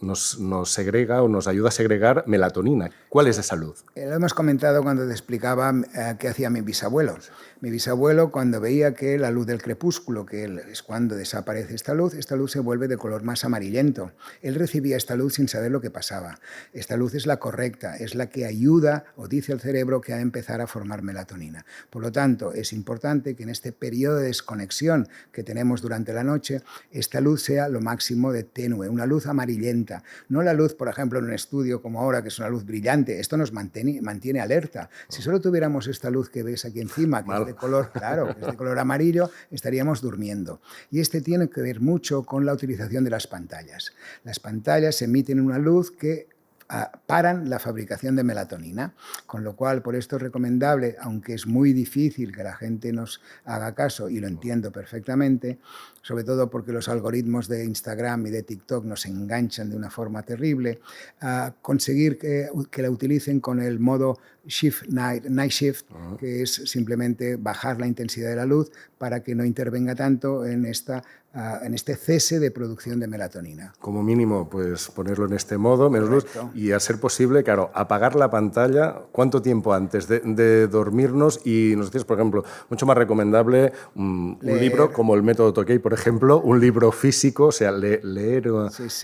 Speaker 2: nos segrega o nos ayuda a segregar melatonina. ¿Cuál es esa luz?
Speaker 1: Lo hemos comentado cuando te explicaba qué hacía mi bisabuelo. Mi bisabuelo, cuando veía que la luz del crepúsculo, que es cuando desaparece esta luz se vuelve de color más amarillento. Él recibía esta luz sin saber lo que pasaba. Esta luz es la correcta, es la que ayuda o dice al cerebro que ha de empezar a formar melatonina. Por lo tanto, es importante que en este periodo de desconexión que tenemos durante la noche, esta luz sea lo máximo de tenue, una luz amarillenta. No la luz, por ejemplo, en un estudio como ahora, que es una luz brillante. Esto nos mantiene alerta. Si solo tuviéramos esta luz que ves aquí encima, que es de color, claro, que es de color amarillo, estaríamos durmiendo. Y este tiene que ver mucho con la utilización de las pantallas. Las pantallas emiten una luz que paran la fabricación de melatonina, con lo cual por esto es recomendable, aunque es muy difícil que la gente nos haga caso, y lo entiendo perfectamente, sobre todo porque los algoritmos de Instagram y de TikTok nos enganchan de una forma terrible, conseguir que la utilicen con el modo night shift, que es simplemente bajar la intensidad de la luz para que no intervenga tanto en este cese de producción de melatonina.
Speaker 2: Como mínimo, pues ponerlo en este modo, menos luz, y a ser posible, claro, apagar la pantalla, ¿cuánto tiempo antes de dormirnos? Y nos decías, por ejemplo, mucho más recomendable un libro como el método Tokay, por ejemplo, un libro físico, o sea, leer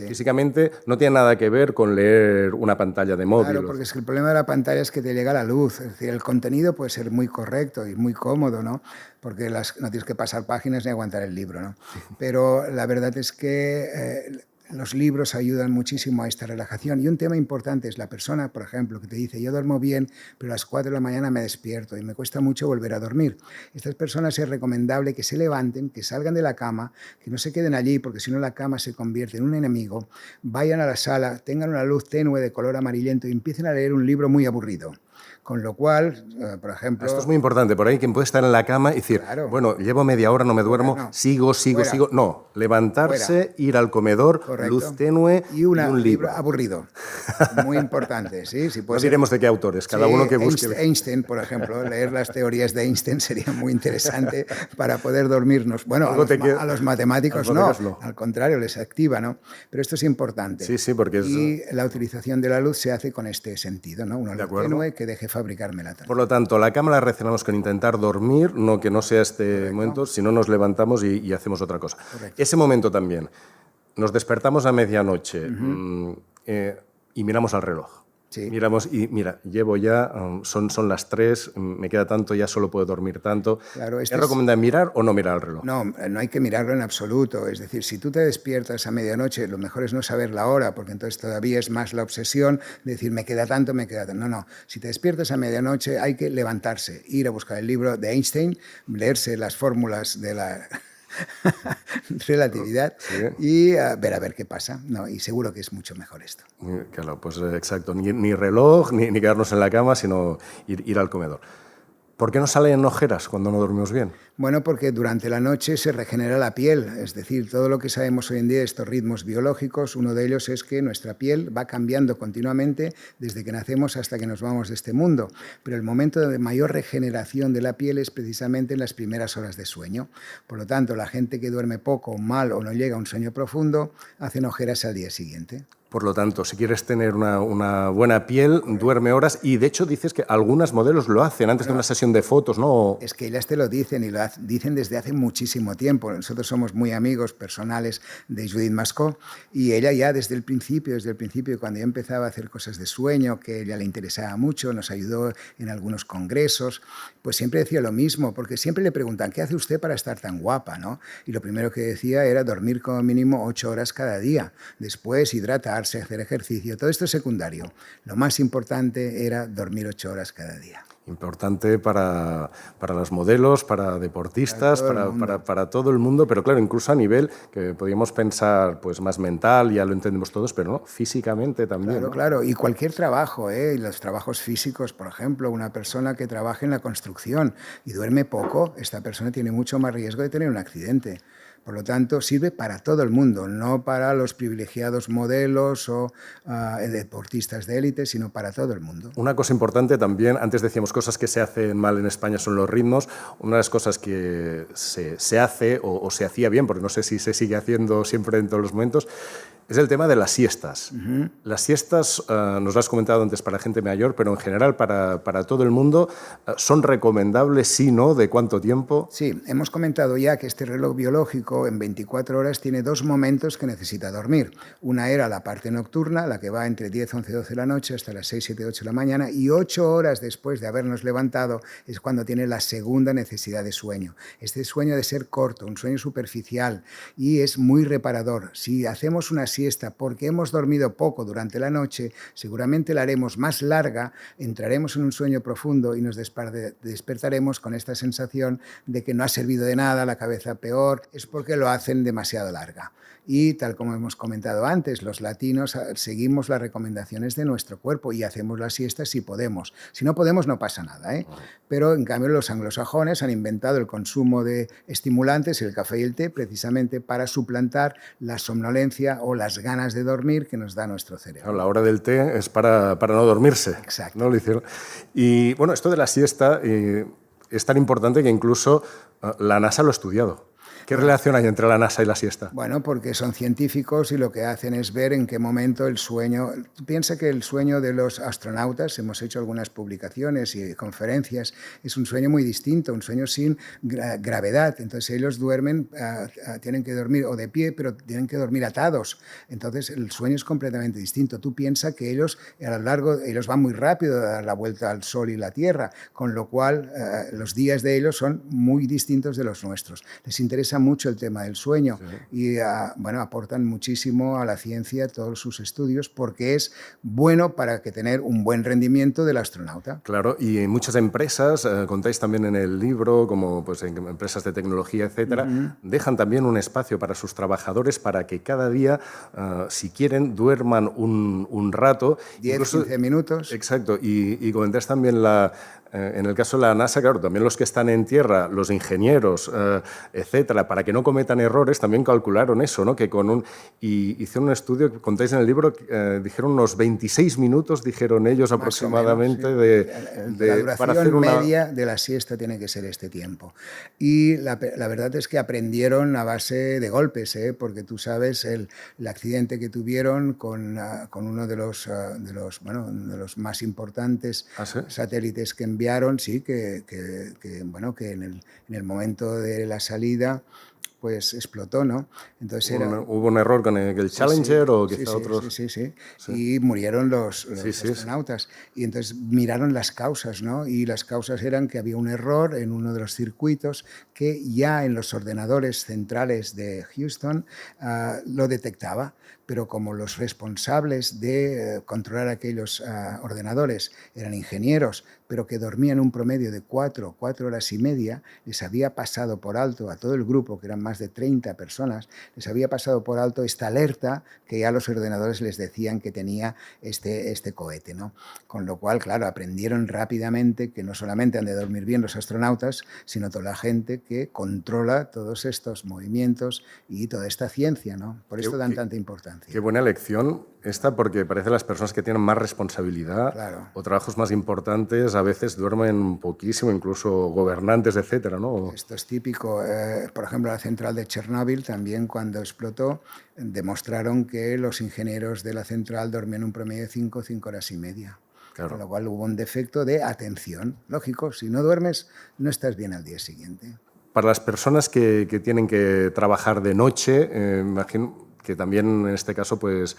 Speaker 2: físicamente no tiene nada que ver con leer una pantalla de móvil.
Speaker 1: Claro, porque es que el problema de la pantalla es que te llega la luz, es decir, el contenido puede ser muy correcto y muy cómodo, ¿no? Porque no tienes que pasar páginas ni aguantar el libro, ¿no? Pero la verdad es que Los libros ayudan muchísimo a esta relajación. Y un tema importante es la persona, por ejemplo, que te dice, yo duermo bien, pero a las 4 de la mañana me despierto y me cuesta mucho volver a dormir. Estas personas es recomendable que se levanten, que salgan de la cama, que no se queden allí, porque si no la cama se convierte en un enemigo, vayan a la sala, tengan una luz tenue de color amarillento y empiecen a leer un libro muy aburrido. Con lo cual, por ejemplo...
Speaker 2: Esto es muy importante, por ahí quien puede estar en la cama y decir,
Speaker 1: claro,
Speaker 2: bueno, llevo media hora, no me duermo,
Speaker 1: no,
Speaker 2: sigo. No, levantarse, ir al comedor,
Speaker 1: correcto,
Speaker 2: luz tenue y un libro.
Speaker 1: Aburrido. Muy importante, ¿sí? Si
Speaker 2: no diremos de qué autores, cada uno que busque.
Speaker 1: Einstein, por ejemplo, leer las teorías de Einstein sería muy interesante para poder dormirnos. Bueno, a los matemáticos no, al contrario, les activa, ¿no? Pero esto es importante.
Speaker 2: Sí, porque es...
Speaker 1: Y la utilización de la luz se hace con este sentido, ¿no? Una luz tenue que deje fabricar melatonina.
Speaker 2: Por lo tanto, la cama la relacionamos con intentar dormir, no que no sea este momento, si no nos levantamos y hacemos otra cosa.
Speaker 1: Correcto.
Speaker 2: Ese momento también, nos despertamos a medianoche y miramos al reloj.
Speaker 1: Sí.
Speaker 2: Miramos y mira, llevo ya, son las 3, me queda tanto, ya solo puedo dormir tanto.
Speaker 1: Claro,
Speaker 2: ¿Te recomiendan mirar o no mirar el reloj?
Speaker 1: No, no hay que mirarlo en absoluto. Es decir, si tú te despiertas a medianoche, lo mejor es no saber la hora, porque entonces todavía es más la obsesión de decir, me queda tanto, me queda tanto. No. Si te despiertas a medianoche, hay que levantarse, ir a buscar el libro de Einstein, leerse las fórmulas de la... relatividad y ver a ver qué pasa. No, y seguro que es mucho mejor esto.
Speaker 2: Claro, pues exacto. Ni reloj, ni quedarnos en la cama, sino ir al comedor. ¿Por qué nos salen ojeras cuando no dormimos bien?
Speaker 1: Bueno, porque durante la noche se regenera la piel, es decir, todo lo que sabemos hoy en día de estos ritmos biológicos, uno de ellos es que nuestra piel va cambiando continuamente desde que nacemos hasta que nos vamos de este mundo, pero el momento de mayor regeneración de la piel es precisamente en las primeras horas de sueño. Por lo tanto, la gente que duerme poco, mal o no llega a un sueño profundo, hacen ojeras al día siguiente.
Speaker 2: Por lo tanto, si quieres tener una buena piel, duerme horas. Y de hecho dices que algunas modelos lo hacen antes de una sesión de fotos, ¿no?
Speaker 1: Es que ellas te lo dicen y lo dicen desde hace muchísimo tiempo. Nosotros somos muy amigos personales de Judith Mascó y ella ya desde el principio, cuando ya empezaba a hacer cosas de sueño, que a ella le interesaba mucho, nos ayudó en algunos congresos, pues siempre decía lo mismo, porque siempre le preguntan, ¿qué hace usted para estar tan guapa, ¿no? Y lo primero que decía era dormir como mínimo 8 horas cada día, después hidratarse, hacer ejercicio, todo esto es secundario. Lo más importante era dormir 8 horas cada día.
Speaker 2: Importante para los modelos, para deportistas, para todo el mundo, pero claro, incluso a nivel que podríamos pensar pues más mental, ya lo entendemos todos, pero no, físicamente también.
Speaker 1: Claro,
Speaker 2: ¿no?
Speaker 1: claro, y cualquier trabajo, y los trabajos físicos, por ejemplo, una persona que trabaja en la construcción y duerme poco, esta persona tiene mucho más riesgo de tener un accidente. Por lo tanto, sirve para todo el mundo, no para los privilegiados modelos o deportistas de élite, sino para todo el mundo.
Speaker 2: Una cosa importante también, antes decíamos cosas que se hacen mal en España son los ritmos. Una de las cosas que se hace o se hacía bien, porque no sé si se sigue haciendo siempre en todos los momentos, es el tema de las siestas. Las siestas, nos lo has comentado antes para gente mayor, pero en general para todo el mundo, ¿son recomendables, sí, no? ¿De cuánto tiempo?
Speaker 1: Sí, hemos comentado ya que este reloj biológico en 24 horas tiene 2 momentos que necesita dormir. Una era la parte nocturna, la que va entre 10, 11, 12 de la noche hasta las 6, 7, 8 de la mañana, y 8 horas después de habernos levantado es cuando tiene la segunda necesidad de sueño. Este sueño ha de ser corto, un sueño superficial, y es muy reparador. Si hacemos una siesta porque hemos dormido poco durante la noche, seguramente la haremos más larga, entraremos en un sueño profundo y nos despertaremos con esta sensación de que no ha servido de nada, la cabeza peor, es porque lo hacen demasiado larga. Y tal como hemos comentado antes, los latinos seguimos las recomendaciones de nuestro cuerpo y hacemos la siesta si podemos. Si no podemos, no pasa nada, ¿eh? Pero en cambio los anglosajones han inventado el consumo de estimulantes, el café y el té, precisamente para suplantar la somnolencia o las ganas de dormir que nos da nuestro cerebro.
Speaker 2: La hora del té es para no dormirse.
Speaker 1: Exacto.
Speaker 2: ¿No? Lo hicieron. Y bueno, esto de la siesta es tan importante que incluso la NASA lo ha estudiado. ¿Qué relación hay entre la NASA y la siesta?
Speaker 1: Bueno, porque son científicos y lo que hacen es ver en qué momento el sueño... Piensa que el sueño de los astronautas, hemos hecho algunas publicaciones y conferencias, es un sueño muy distinto, un sueño sin gravedad. Entonces ellos duermen, tienen que dormir o de pie, pero tienen que dormir atados. Entonces el sueño es completamente distinto. Tú piensas que ellos ellos van muy rápido a dar la vuelta al Sol y la Tierra, con lo cual los días de ellos son muy distintos de los nuestros. Les interesa interesa mucho el tema del sueño y bueno, aportan muchísimo a la ciencia todos sus estudios porque es bueno para que tener un buen rendimiento del astronauta.
Speaker 2: Claro, y en muchas empresas, contáis también en el libro, como pues, en empresas de tecnología, etcétera, dejan también un espacio para sus trabajadores para que cada día, si quieren, duerman un rato.
Speaker 1: 10-15 minutos.
Speaker 2: Exacto, y comentáis también en el caso de la NASA, claro, también los que están en tierra, los ingenieros, etcétera, para que no cometan errores, también calcularon eso, ¿no? Que y hicieron un estudio, que contáis en el libro, dijeron unos 26 minutos, dijeron ellos
Speaker 1: más
Speaker 2: aproximadamente,
Speaker 1: menos, sí. La duración
Speaker 2: para hacer
Speaker 1: media de la siesta tiene que ser este tiempo. Y la verdad es que aprendieron a base de golpes, porque tú sabes el accidente que tuvieron con uno de los más importantes satélites que enviaron, sí, que en el momento de la salida pues explotó, ¿no? Entonces
Speaker 2: hubo un error con el Challenger o quizá otros.
Speaker 1: Sí. Y murieron los astronautas. Y entonces miraron las causas, ¿no? Y las causas eran que había un error en uno de los circuitos que ya en los ordenadores centrales de Houston lo detectaba. Pero como los responsables de controlar aquellos ordenadores eran ingenieros, pero que dormían un promedio de 4 horas y media, les había pasado por alto a todo el grupo, que eran más de 30 personas, les había pasado por alto esta alerta que ya los ordenadores les decían que tenía este cohete, ¿no? Con lo cual, claro, aprendieron rápidamente que no solamente han de dormir bien los astronautas, sino toda la gente que controla todos estos movimientos y toda esta ciencia, ¿no? Por esto dan tanta importancia.
Speaker 2: Qué buena lección esta, porque parece que las personas que tienen más responsabilidad o trabajos más importantes a veces duermen poquísimo, incluso gobernantes, etcétera, ¿no?
Speaker 1: Esto es típico. Por ejemplo, la central de Chernóbil también, cuando explotó, demostraron que los ingenieros de la central dormían un promedio de 5 horas y media. Claro. Con lo cual hubo un defecto de atención. Lógico, si no duermes, no estás bien al día siguiente.
Speaker 2: Para las personas que tienen que trabajar de noche, imagino que también en este caso pues,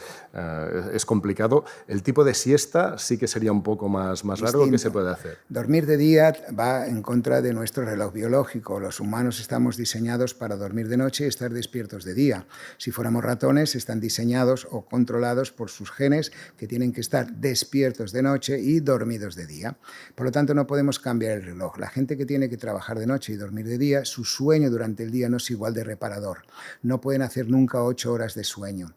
Speaker 2: es complicado. El tipo de siesta sí que sería un poco más largo. ¿Qué se puede hacer?
Speaker 1: Dormir de día va en contra de nuestro reloj biológico. Los humanos estamos diseñados para dormir de noche y estar despiertos de día. Si fuéramos ratones, están diseñados o controlados por sus genes que tienen que estar despiertos de noche y dormidos de día. Por lo tanto, no podemos cambiar el reloj. La gente que tiene que trabajar de noche y dormir de día, su sueño durante el día no es igual de reparador. No pueden hacer nunca 8 horas de sueño,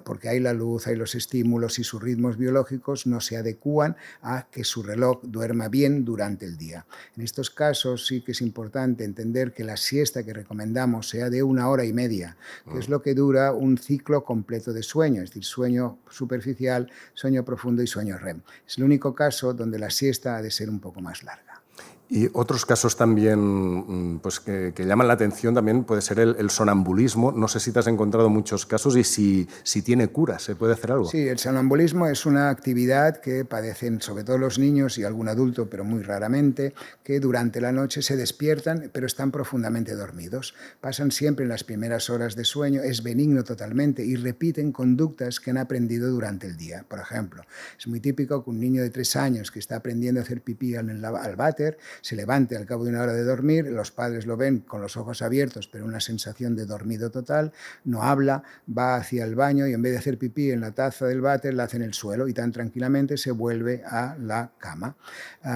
Speaker 1: porque hay la luz, hay los estímulos y sus ritmos biológicos no se adecúan a que su reloj duerma bien durante el día. En estos casos sí que es importante entender que la siesta que recomendamos sea de 1 hora y media, que es lo que dura un ciclo completo de sueño, es decir, sueño superficial, sueño profundo y sueño REM. Es el único caso donde la siesta ha de ser un poco más larga.
Speaker 2: Y otros casos también pues, que llaman la atención también puede ser el sonambulismo. No sé si te has encontrado muchos casos y si tiene cura, ¿se puede hacer algo?
Speaker 1: Sí, el sonambulismo es una actividad que padecen sobre todo los niños y algún adulto, pero muy raramente, que durante la noche se despiertan, pero están profundamente dormidos. Pasan siempre en las primeras horas de sueño, es benigno totalmente y repiten conductas que han aprendido durante el día. Por ejemplo, es muy típico que un niño de 3 años que está aprendiendo a hacer pipí al váter se levante al cabo de 1 hora de dormir, los padres lo ven con los ojos abiertos, pero una sensación de dormido total, no habla, va hacia el baño y en vez de hacer pipí en la taza del váter, la hace en el suelo y tan tranquilamente se vuelve a la cama.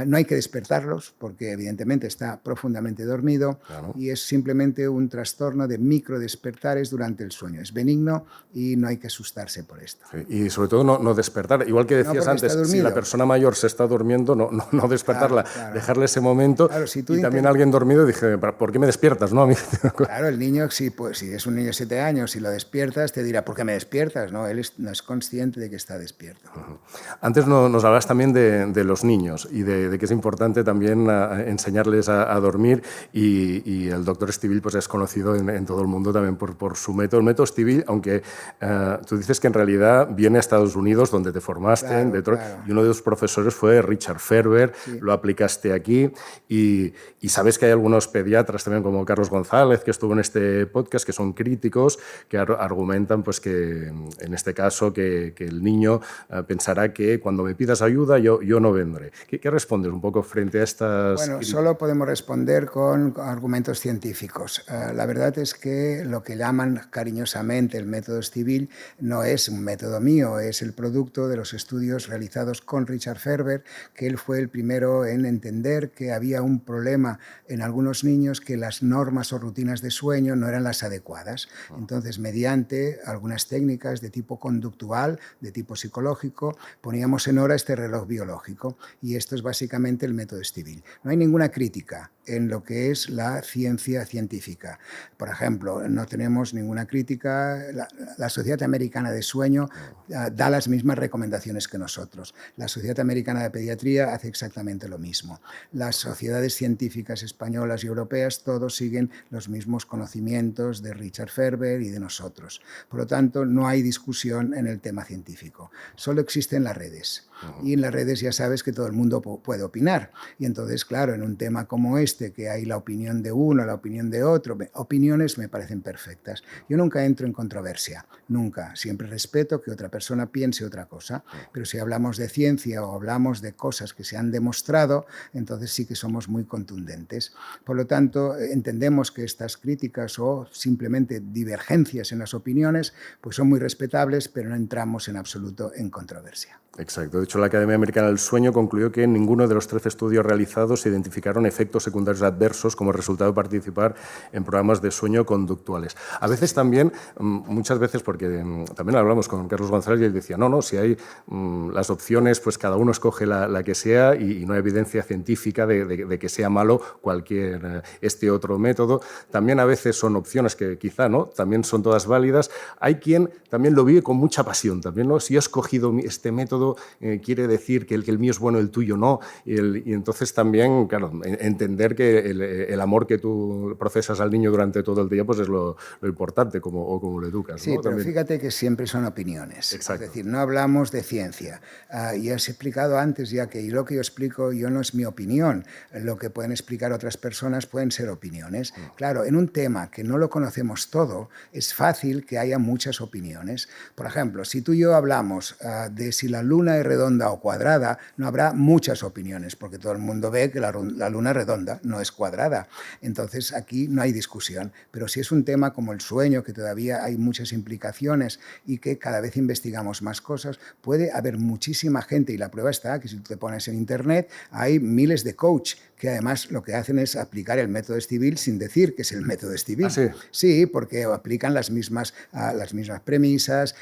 Speaker 1: No hay que despertarlos porque evidentemente está profundamente dormido y es simplemente un trastorno de microdespertares durante el sueño. Es benigno y no hay que asustarse por esto.
Speaker 2: Sí, y sobre todo no despertar, igual que decías antes, si la persona mayor se está durmiendo, no despertarla, dejarle ese momento.
Speaker 1: Claro, si
Speaker 2: y también alguien dormido dije, ¿por qué me despiertas? ¿No?
Speaker 1: Claro, el niño, si es un niño de 7 años y lo despiertas, te dirá, ¿por qué me despiertas? No, él no es consciente de que está despierto.
Speaker 2: Antes nos hablabas también de los niños y de que es importante también enseñarles a dormir y el doctor Stiville pues, es conocido en todo el mundo también por su método. El método Stiville, aunque tú dices que en realidad viene a Estados Unidos, donde te formaste, en Detroit, y uno de tus profesores fue Richard Ferber, lo aplicaste aquí. Y sabes que hay algunos pediatras también, como Carlos González, que estuvo en este podcast, que son críticos, que argumentan pues, que en este caso que el niño pensará que cuando me pidas ayuda yo no vendré. ¿Qué respondes un poco frente a estas
Speaker 1: Bueno,
Speaker 2: críticas?
Speaker 1: solo podemos responder con argumentos científicos. La verdad es que lo que llaman cariñosamente el método Stivil no es un método mío, es el producto de los estudios realizados con Richard Ferber, que él fue el primero en entender que había un problema en algunos niños, que las normas o rutinas de sueño no eran las adecuadas. Entonces, mediante algunas técnicas de tipo conductual, de tipo psicológico, poníamos en hora este reloj biológico, y esto es básicamente el método Stivil. No hay ninguna crítica en lo que es la ciencia científica. Por ejemplo, no tenemos ninguna crítica. La Sociedad Americana de Sueño da las mismas recomendaciones que nosotros. La Sociedad Americana de Pediatría hace exactamente lo mismo. Las sociedades científicas españolas y europeas, todos siguen los mismos conocimientos de Richard Ferber y de nosotros. Por lo tanto, no hay discusión en el tema científico. Solo existen las redes. Y en las redes ya sabes que todo el mundo puede opinar. Y entonces, claro, en un tema como este, que hay la opinión de uno, la opinión de otro, opiniones me parecen perfectas. Yo nunca entro en controversia, nunca. Siempre respeto que otra persona piense otra cosa. Pero si hablamos de ciencia o hablamos de cosas que se han demostrado, entonces sí que somos muy contundentes. Por lo tanto, entendemos que estas críticas o simplemente divergencias en las opiniones pues son muy respetables, pero no entramos en absoluto en controversia.
Speaker 2: Exacto. De hecho, la Academia Americana del Sueño concluyó que en ninguno de los 13 estudios realizados se identificaron efectos secundarios adversos como resultado de participar en programas de sueño conductuales. A veces también, muchas veces, porque también hablamos con Carlos González y él decía, no, si hay las opciones, pues cada uno escoge la que sea y no hay evidencia científica de que sea malo cualquier este otro método. También a veces son opciones que quizá no, también son todas válidas. Hay quien también lo vive con mucha pasión también, ¿no? Si he escogido este método, quiere decir que el mío es bueno, el tuyo no. Y entonces también, claro, entender que el amor que tú profesas al niño durante todo el día pues es lo importante, como lo educas.
Speaker 1: Sí,
Speaker 2: ¿no?
Speaker 1: pero
Speaker 2: También.
Speaker 1: fíjate que siempre son opiniones.
Speaker 2: Exacto.
Speaker 1: Es decir, no hablamos de ciencia. Y has explicado antes ya que lo que yo explico yo no es mi opinión. Lo que pueden explicar otras personas pueden ser opiniones. Claro, en un tema que no lo conocemos todo, es fácil que haya muchas opiniones. Por ejemplo, si tú y yo hablamos de si la luna es redonda o cuadrada, no habrá muchas opiniones, porque todo el mundo ve que la luna es redonda, no es cuadrada. Entonces, aquí no hay discusión. Pero si es un tema como el sueño, que todavía hay muchas implicaciones y que cada vez investigamos más cosas, puede haber muchísima gente, y la prueba está que si tú te pones en Internet, hay miles de coach que además lo que hacen es aplicar el método Stivil sin decir que es el método Stivil.
Speaker 2: ¿Ah, sí?
Speaker 1: Sí, porque aplican las mismas premisas,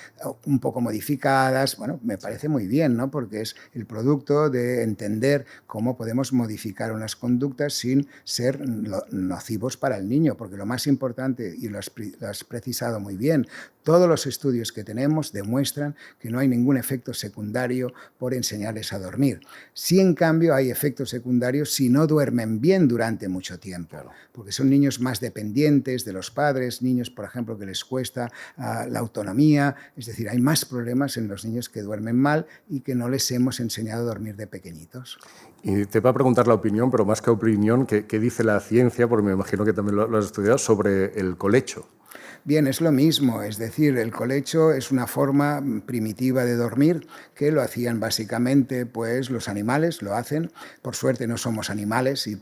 Speaker 1: un poco modificadas. Bueno, me parece muy bien, ¿no? Porque es el producto de entender cómo podemos modificar unas conductas sin ser nocivos para el niño, porque lo más importante, y lo has precisado muy bien, todos los estudios que tenemos demuestran que no hay ningún efecto secundario por enseñarles a dormir. Sí, en cambio, hay efectos secundarios si no duermen bien durante mucho tiempo, claro, porque son niños más dependientes de los padres, niños, por ejemplo, que les cuesta la autonomía, es decir, hay más problemas en los niños que duermen mal y que no les hemos enseñado a dormir de pequeñitos.
Speaker 2: Y te va a preguntar la opinión, pero más que opinión, ¿qué dice la ciencia? Porque me imagino que también lo has estudiado, sobre el colecho.
Speaker 1: Bien, es lo mismo, es decir, el colecho es una forma primitiva de dormir que lo hacían básicamente pues los animales, lo hacen. Por suerte no somos animales y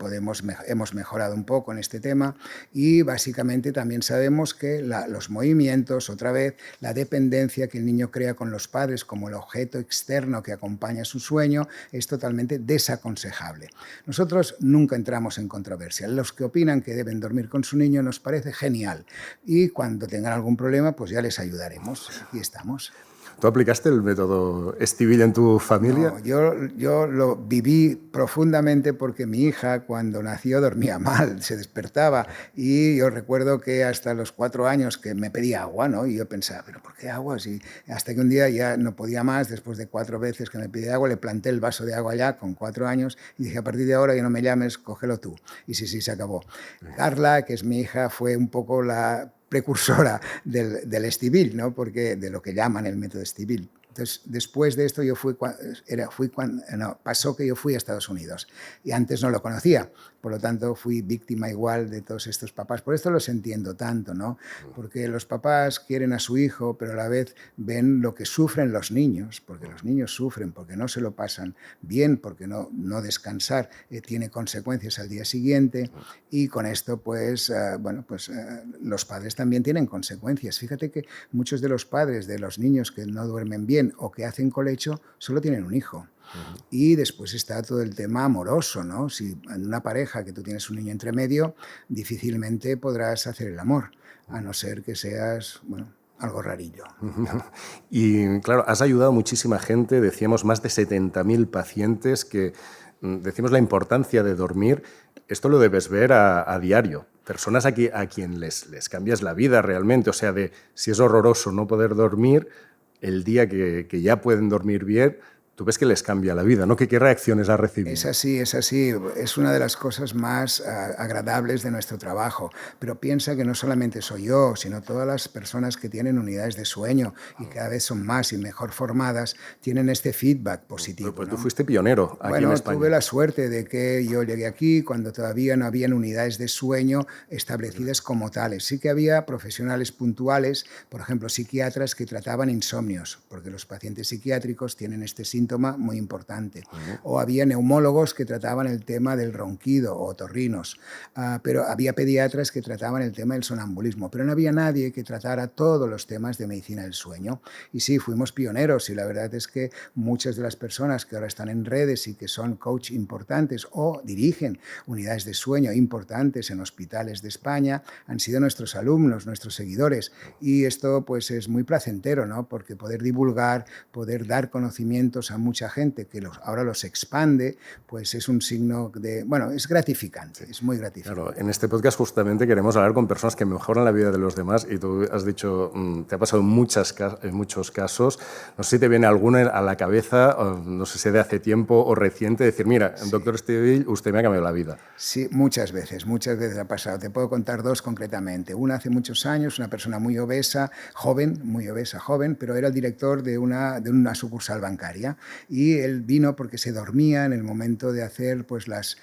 Speaker 1: hemos mejorado un poco en este tema, y básicamente también sabemos que los movimientos, otra vez, la dependencia que el niño crea con los padres como el objeto externo que acompaña su sueño es totalmente desaconsejable. Nosotros nunca entramos en controversia. Los que opinan que deben dormir con su niño nos parece genial, y cuando tengan algún problema, pues ya les ayudaremos. Aquí estamos.
Speaker 2: ¿Tú aplicaste el método Stivil en tu familia?
Speaker 1: No, yo lo viví profundamente porque mi hija cuando nació dormía mal, se despertaba, y yo recuerdo que hasta los 4 años que me pedía agua, ¿no? Y yo pensaba, ¿pero por qué agua? Y hasta que un día ya no podía más, después de 4 veces que me pedía agua, le planté el vaso de agua ya con 4 años y dije, a partir de ahora ya no me llames, cógelo tú. Y sí, se acabó. Carla, que es mi hija, fue un poco la precursora del Stivil, ¿no? Porque de lo que llaman el método Stivil. Entonces, después de esto pasó que yo fui a Estados Unidos y antes no lo conocía. Por lo tanto, fui víctima igual de todos estos papás. Por esto los entiendo tanto, ¿no? Porque los papás quieren a su hijo, pero a la vez ven lo que sufren los niños, porque los niños sufren, porque no se lo pasan bien, porque no descansar tiene consecuencias al día siguiente, y con esto, pues, los padres también tienen consecuencias. Fíjate que muchos de los padres de los niños que no duermen bien o que hacen colecho solo tienen un hijo. Y después está todo el tema amoroso, ¿no? Si en una pareja que tú tienes un niño entre medio, difícilmente podrás hacer el amor, a no ser que seas, algo rarillo.
Speaker 2: Y claro, has ayudado a muchísima gente, decíamos más de 70.000 pacientes, que decimos la importancia de dormir. Esto lo debes ver a diario. Personas a quien les cambias la vida realmente. O sea, de si es horroroso no poder dormir, el día que ya pueden dormir bien, tú ves que les cambia la vida, ¿no? ¿Qué reacciones has recibido?
Speaker 1: Es así. Es una de las cosas más agradables de nuestro trabajo. Pero piensa que no solamente soy yo, sino todas las personas que tienen unidades de sueño y cada vez son más y mejor formadas, tienen este feedback positivo.
Speaker 2: Pues tú fuiste pionero aquí en España.
Speaker 1: Tuve la suerte de que yo llegué aquí cuando todavía no habían unidades de sueño establecidas como tales. Sí que había profesionales puntuales, por ejemplo, psiquiatras que trataban insomnios, porque los pacientes psiquiátricos tienen este síntoma muy importante. O había neumólogos que trataban el tema del ronquido o otorrinos, pero había pediatras que trataban el tema del sonambulismo, pero no había nadie que tratara todos los temas de medicina del sueño. Y sí, fuimos pioneros, y la verdad es que muchas de las personas que ahora están en redes y que son coach importantes o dirigen unidades de sueño importantes en hospitales de España han sido nuestros alumnos, nuestros seguidores, y esto pues es muy placentero, ¿no? Porque poder divulgar, poder dar conocimientos a mucha gente que ahora los expande, pues es un signo de, es gratificante, es muy gratificante.
Speaker 2: Claro, en este podcast justamente queremos hablar con personas que mejoran la vida de los demás, y tú has dicho, te ha pasado en muchos casos. No sé si te viene alguna a la cabeza, no sé si de hace tiempo o reciente, decir, mira, doctor Estivill, usted me ha cambiado la vida.
Speaker 1: Sí, muchas veces ha pasado. Te puedo contar dos concretamente. Una hace muchos años, una persona muy obesa, joven, pero era el director de una sucursal bancaria, y él vino porque se dormía en el momento de hacer pues las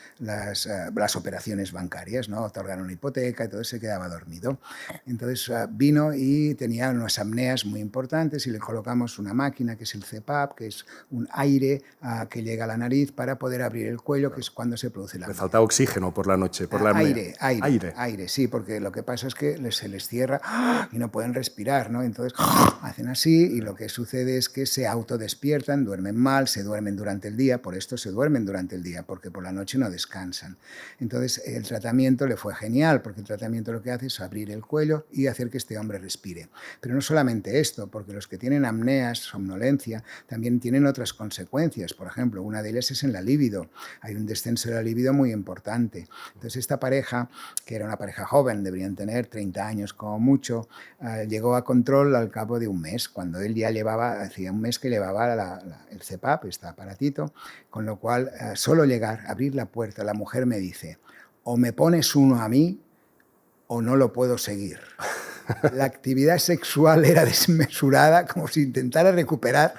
Speaker 1: operaciones bancarias, ¿no? Otorgar una hipoteca y todo, se quedaba dormido. Entonces vino y tenía unas apneas muy importantes, y le colocamos una máquina que es el CPAP, que es un aire que llega a la nariz para poder abrir el cuello, que es cuando se produce la apnea.
Speaker 2: Le falta oxígeno por la noche, por la apnea.
Speaker 1: Aire, sí, porque lo que pasa es que se les cierra y no pueden respirar, ¿no? Entonces hacen así, y lo que sucede es que se autodespiertan, duermen mal, se duermen durante el día. Por esto se duermen durante el día, porque por la noche no descansan. Entonces el tratamiento le fue genial, porque el tratamiento lo que hace es abrir el cuello y hacer que este hombre respire. Pero no solamente esto, porque los que tienen apneas, somnolencia, también tienen otras consecuencias. Por ejemplo, una de ellas es en la libido. Hay un descenso de la libido muy importante. Entonces esta pareja, que era una pareja joven, deberían tener 30 años como mucho, llegó a control al cabo de un mes, cuando él ya hacía un mes que llevaba el CPAP, este aparatito, con lo cual solo llegar, abrir la puerta, la mujer me dice, o me pones uno a mí o no lo puedo seguir. La actividad sexual era desmesurada, como si intentara recuperar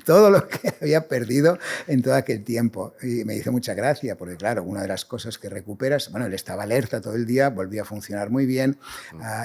Speaker 1: todo lo que había perdido en todo aquel tiempo. Y me hizo mucha gracia, porque claro, una de las cosas que recuperas, él estaba alerta todo el día, volvía a funcionar muy bien,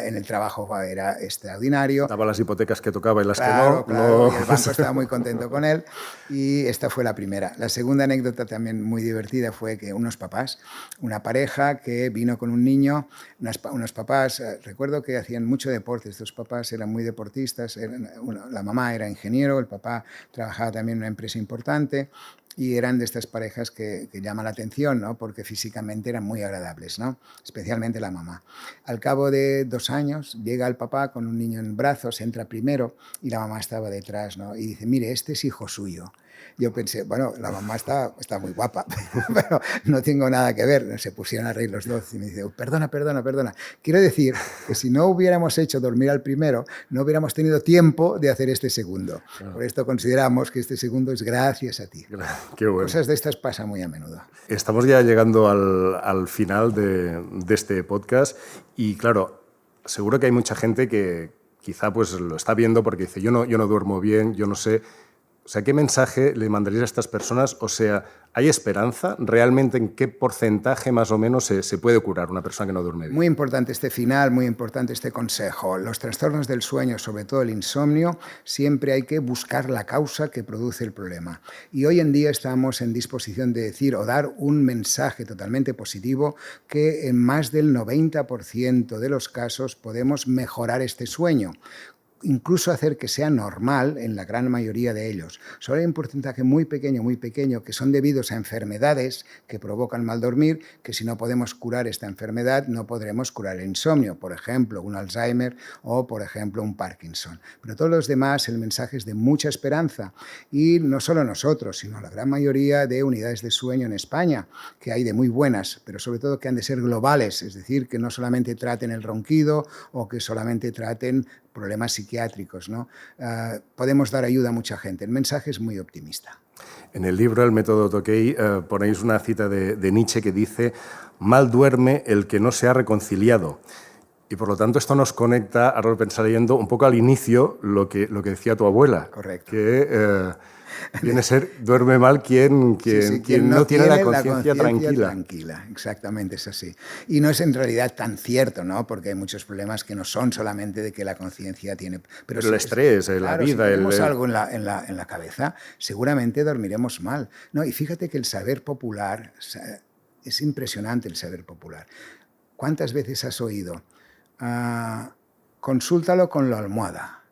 Speaker 1: en el trabajo era extraordinario.
Speaker 2: Daba las hipotecas que tocaba y las
Speaker 1: que
Speaker 2: no.
Speaker 1: Claro, y el banco estaba muy contento con él, y esta fue la primera. La segunda anécdota también muy divertida fue que unos papás, una pareja que vino con un niño, unos papás, recuerdo que hacían mucho deporte, estos papás eran muy deportistas, la mamá era ingeniero, el papá trabajaba también en una empresa importante, y eran de estas parejas que llaman la atención, ¿no? Porque físicamente eran muy agradables, ¿no? Especialmente la mamá. Al cabo de 2 años llega el papá con un niño en brazos, entra primero, y la mamá estaba detrás, ¿no? Y dice, mire, este es hijo suyo. Yo pensé, la mamá está muy guapa, pero no tengo nada que ver. Se pusieron a reír los dos y me dice, perdona. Quiero decir que si no hubiéramos hecho dormir al primero, no hubiéramos tenido tiempo de hacer este segundo. Claro. Por esto consideramos que este segundo es gracias a ti.
Speaker 2: Qué bueno.
Speaker 1: Cosas de estas pasan muy a menudo.
Speaker 2: Estamos ya llegando al final de este podcast, y claro, seguro que hay mucha gente que quizá pues lo está viendo porque dice, yo no duermo bien, yo no sé. O sea, ¿qué mensaje le mandarías a estas personas? O sea, ¿hay esperanza? ¿Realmente en qué porcentaje más o menos se puede curar una persona que no duerme bien?
Speaker 1: Muy importante este final, muy importante este consejo. Los trastornos del sueño, sobre todo el insomnio, siempre hay que buscar la causa que produce el problema. Y hoy en día estamos en disposición de decir o dar un mensaje totalmente positivo que en más del 90% de los casos podemos mejorar este sueño, incluso hacer que sea normal en la gran mayoría de ellos. Solo hay un porcentaje muy pequeño, que son debidos a enfermedades que provocan mal dormir, que si no podemos curar esta enfermedad, no podremos curar el insomnio, por ejemplo, un Alzheimer o, por ejemplo, un Parkinson. Pero todos los demás, el mensaje es de mucha esperanza. Y no solo nosotros, sino la gran mayoría de unidades de sueño en España, que hay de muy buenas, pero sobre todo que han de ser globales, es decir, que no solamente traten el ronquido o que solamente traten problemas psiquiátricos, ¿no? Podemos dar ayuda a mucha gente. El mensaje es muy optimista.
Speaker 2: En el libro El método Tokay ponéis una cita de Nietzsche que dice: mal duerme el que no se ha reconciliado. Y por lo tanto esto nos conecta, ahora lo pensé leyendo, un poco al inicio lo que decía tu abuela.
Speaker 1: Correcto.
Speaker 2: Que viene a ser, duerme mal quien no tiene la conciencia tranquila.
Speaker 1: Exactamente, es así. Y no es en realidad tan cierto, ¿no? Porque hay muchos problemas que no son solamente de que la conciencia tiene...
Speaker 2: Pero el estrés, la vida...
Speaker 1: Si tenemos algo en la cabeza, seguramente dormiremos mal, ¿no? Y fíjate que el saber popular, es impresionante el saber popular. ¿Cuántas veces has oído? Consúltalo con la almohada.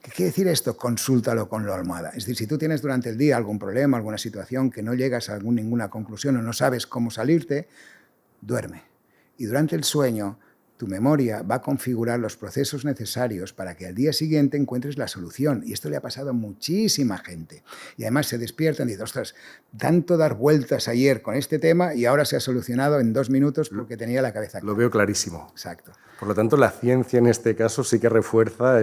Speaker 1: ¿Qué quiere decir esto? Consúltalo con la almohada. Es decir, si tú tienes durante el día algún problema, alguna situación que no llegas a ninguna conclusión o no sabes cómo salirte, duerme. Y durante el sueño, tu memoria va a configurar los procesos necesarios para que al día siguiente encuentres la solución. Y esto le ha pasado a muchísima gente. Y además se despiertan y dicen, ostras, tanto dar vueltas ayer con este tema y ahora se ha solucionado en 2 minutos porque tenía la cabeza clara.
Speaker 2: Lo veo clarísimo.
Speaker 1: Exacto.
Speaker 2: Por lo tanto, la ciencia en este caso sí que refuerza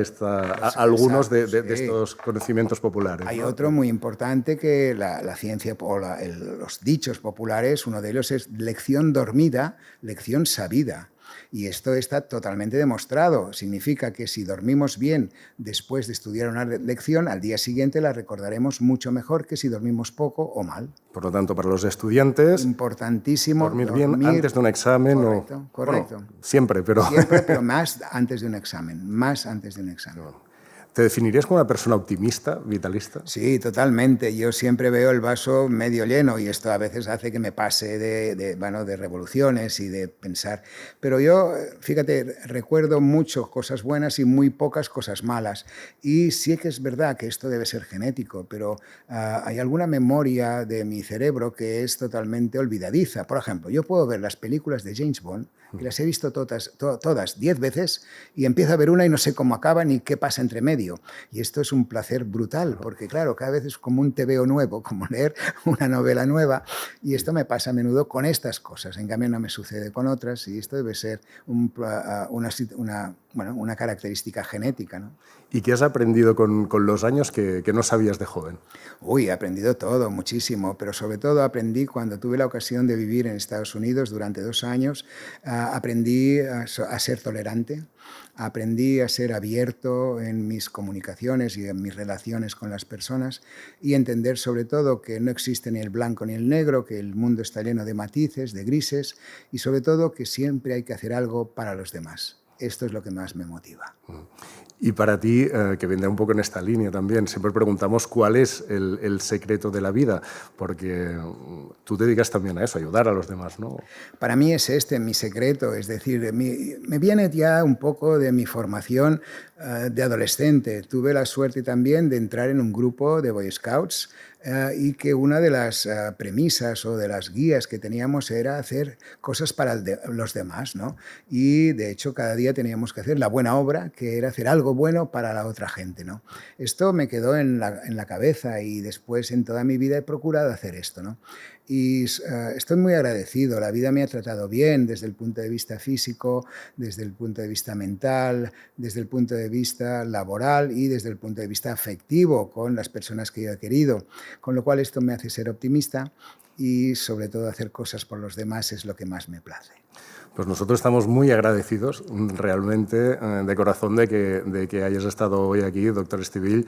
Speaker 2: algunos de estos conocimientos populares.
Speaker 1: Hay otro muy importante que la ciencia o los dichos populares, uno de ellos es lección dormida, lección sabida. Y esto está totalmente demostrado. Significa que si dormimos bien después de estudiar una lección, al día siguiente la recordaremos mucho mejor que si dormimos poco o mal.
Speaker 2: Por lo tanto, para los estudiantes,
Speaker 1: importantísimo
Speaker 2: dormir bien antes de un examen.
Speaker 1: Correcto.
Speaker 2: Bueno, siempre, pero
Speaker 1: más antes de un examen. Más antes de un examen.
Speaker 2: ¿Te definirías como una persona optimista, vitalista?
Speaker 1: Sí, totalmente. Yo siempre veo el vaso medio lleno y esto a veces hace que me pase de revoluciones y de pensar. Pero yo, fíjate, recuerdo mucho cosas buenas y muy pocas cosas malas. Y sí que es verdad que esto debe ser genético, pero hay alguna memoria de mi cerebro que es totalmente olvidadiza. Por ejemplo, yo puedo ver las películas de James Bond, que las he visto todas 10 veces, y empiezo a ver una y no sé cómo acaba ni qué pasa entre medio. Y esto es un placer brutal, porque claro, cada vez es como un TVO nuevo, como leer una novela nueva, y esto me pasa a menudo con estas cosas. En cambio no me sucede con otras, y esto debe ser una característica genética, ¿no?
Speaker 2: ¿Y qué has aprendido con los años que no sabías de joven?
Speaker 1: He aprendido todo, muchísimo, pero sobre todo aprendí cuando tuve la ocasión de vivir en Estados Unidos durante 2 años, aprendí a ser tolerante, aprendí a ser abierto en mis comunicaciones y en mis relaciones con las personas y entender sobre todo que no existe ni el blanco ni el negro, que el mundo está lleno de matices, de grises y sobre todo que siempre hay que hacer algo para los demás. Esto es lo que más me motiva.
Speaker 2: Y para ti, que vendrá un poco en esta línea también, siempre preguntamos cuál es el secreto de la vida, porque tú te dedicas también a eso, a ayudar a los demás, ¿no?
Speaker 1: Para mí es mi secreto, es decir, me viene ya un poco de mi formación de adolescente. Tuve la suerte también de entrar en un grupo de Boy Scouts y que una de las premisas o de las guías que teníamos era hacer cosas para los demás, ¿no? Y de hecho cada día teníamos que hacer la buena obra, que era hacer algo bueno para la otra gente, ¿no? Esto me quedó en la cabeza y después en toda mi vida he procurado hacer esto, ¿no? Y estoy muy agradecido, la vida me ha tratado bien desde el punto de vista físico, desde el punto de vista mental, desde el punto de vista laboral y desde el punto de vista afectivo con las personas que yo he querido, con lo cual esto me hace ser optimista y sobre todo hacer cosas por los demás es lo que más me place.
Speaker 2: Pues nosotros estamos muy agradecidos realmente de corazón de que hayas estado hoy aquí, doctor Estivill.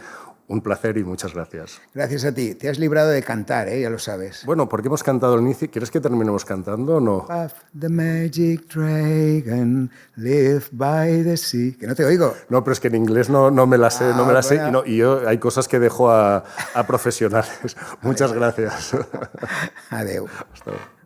Speaker 2: Un placer y muchas gracias.
Speaker 1: Gracias a ti. Te has librado de cantar, ya lo sabes.
Speaker 2: Bueno, porque hemos cantado al inicio. ¿Quieres que terminemos cantando o no?
Speaker 1: Puff the magic dragon, live by the sea. Que no te oigo.
Speaker 2: No, pero es que en inglés no me la sé, no me la sé.
Speaker 1: Bueno.
Speaker 2: Y yo hay cosas que dejo a profesionales. Muchas gracias.
Speaker 1: Adeu.
Speaker 2: Hasta luego.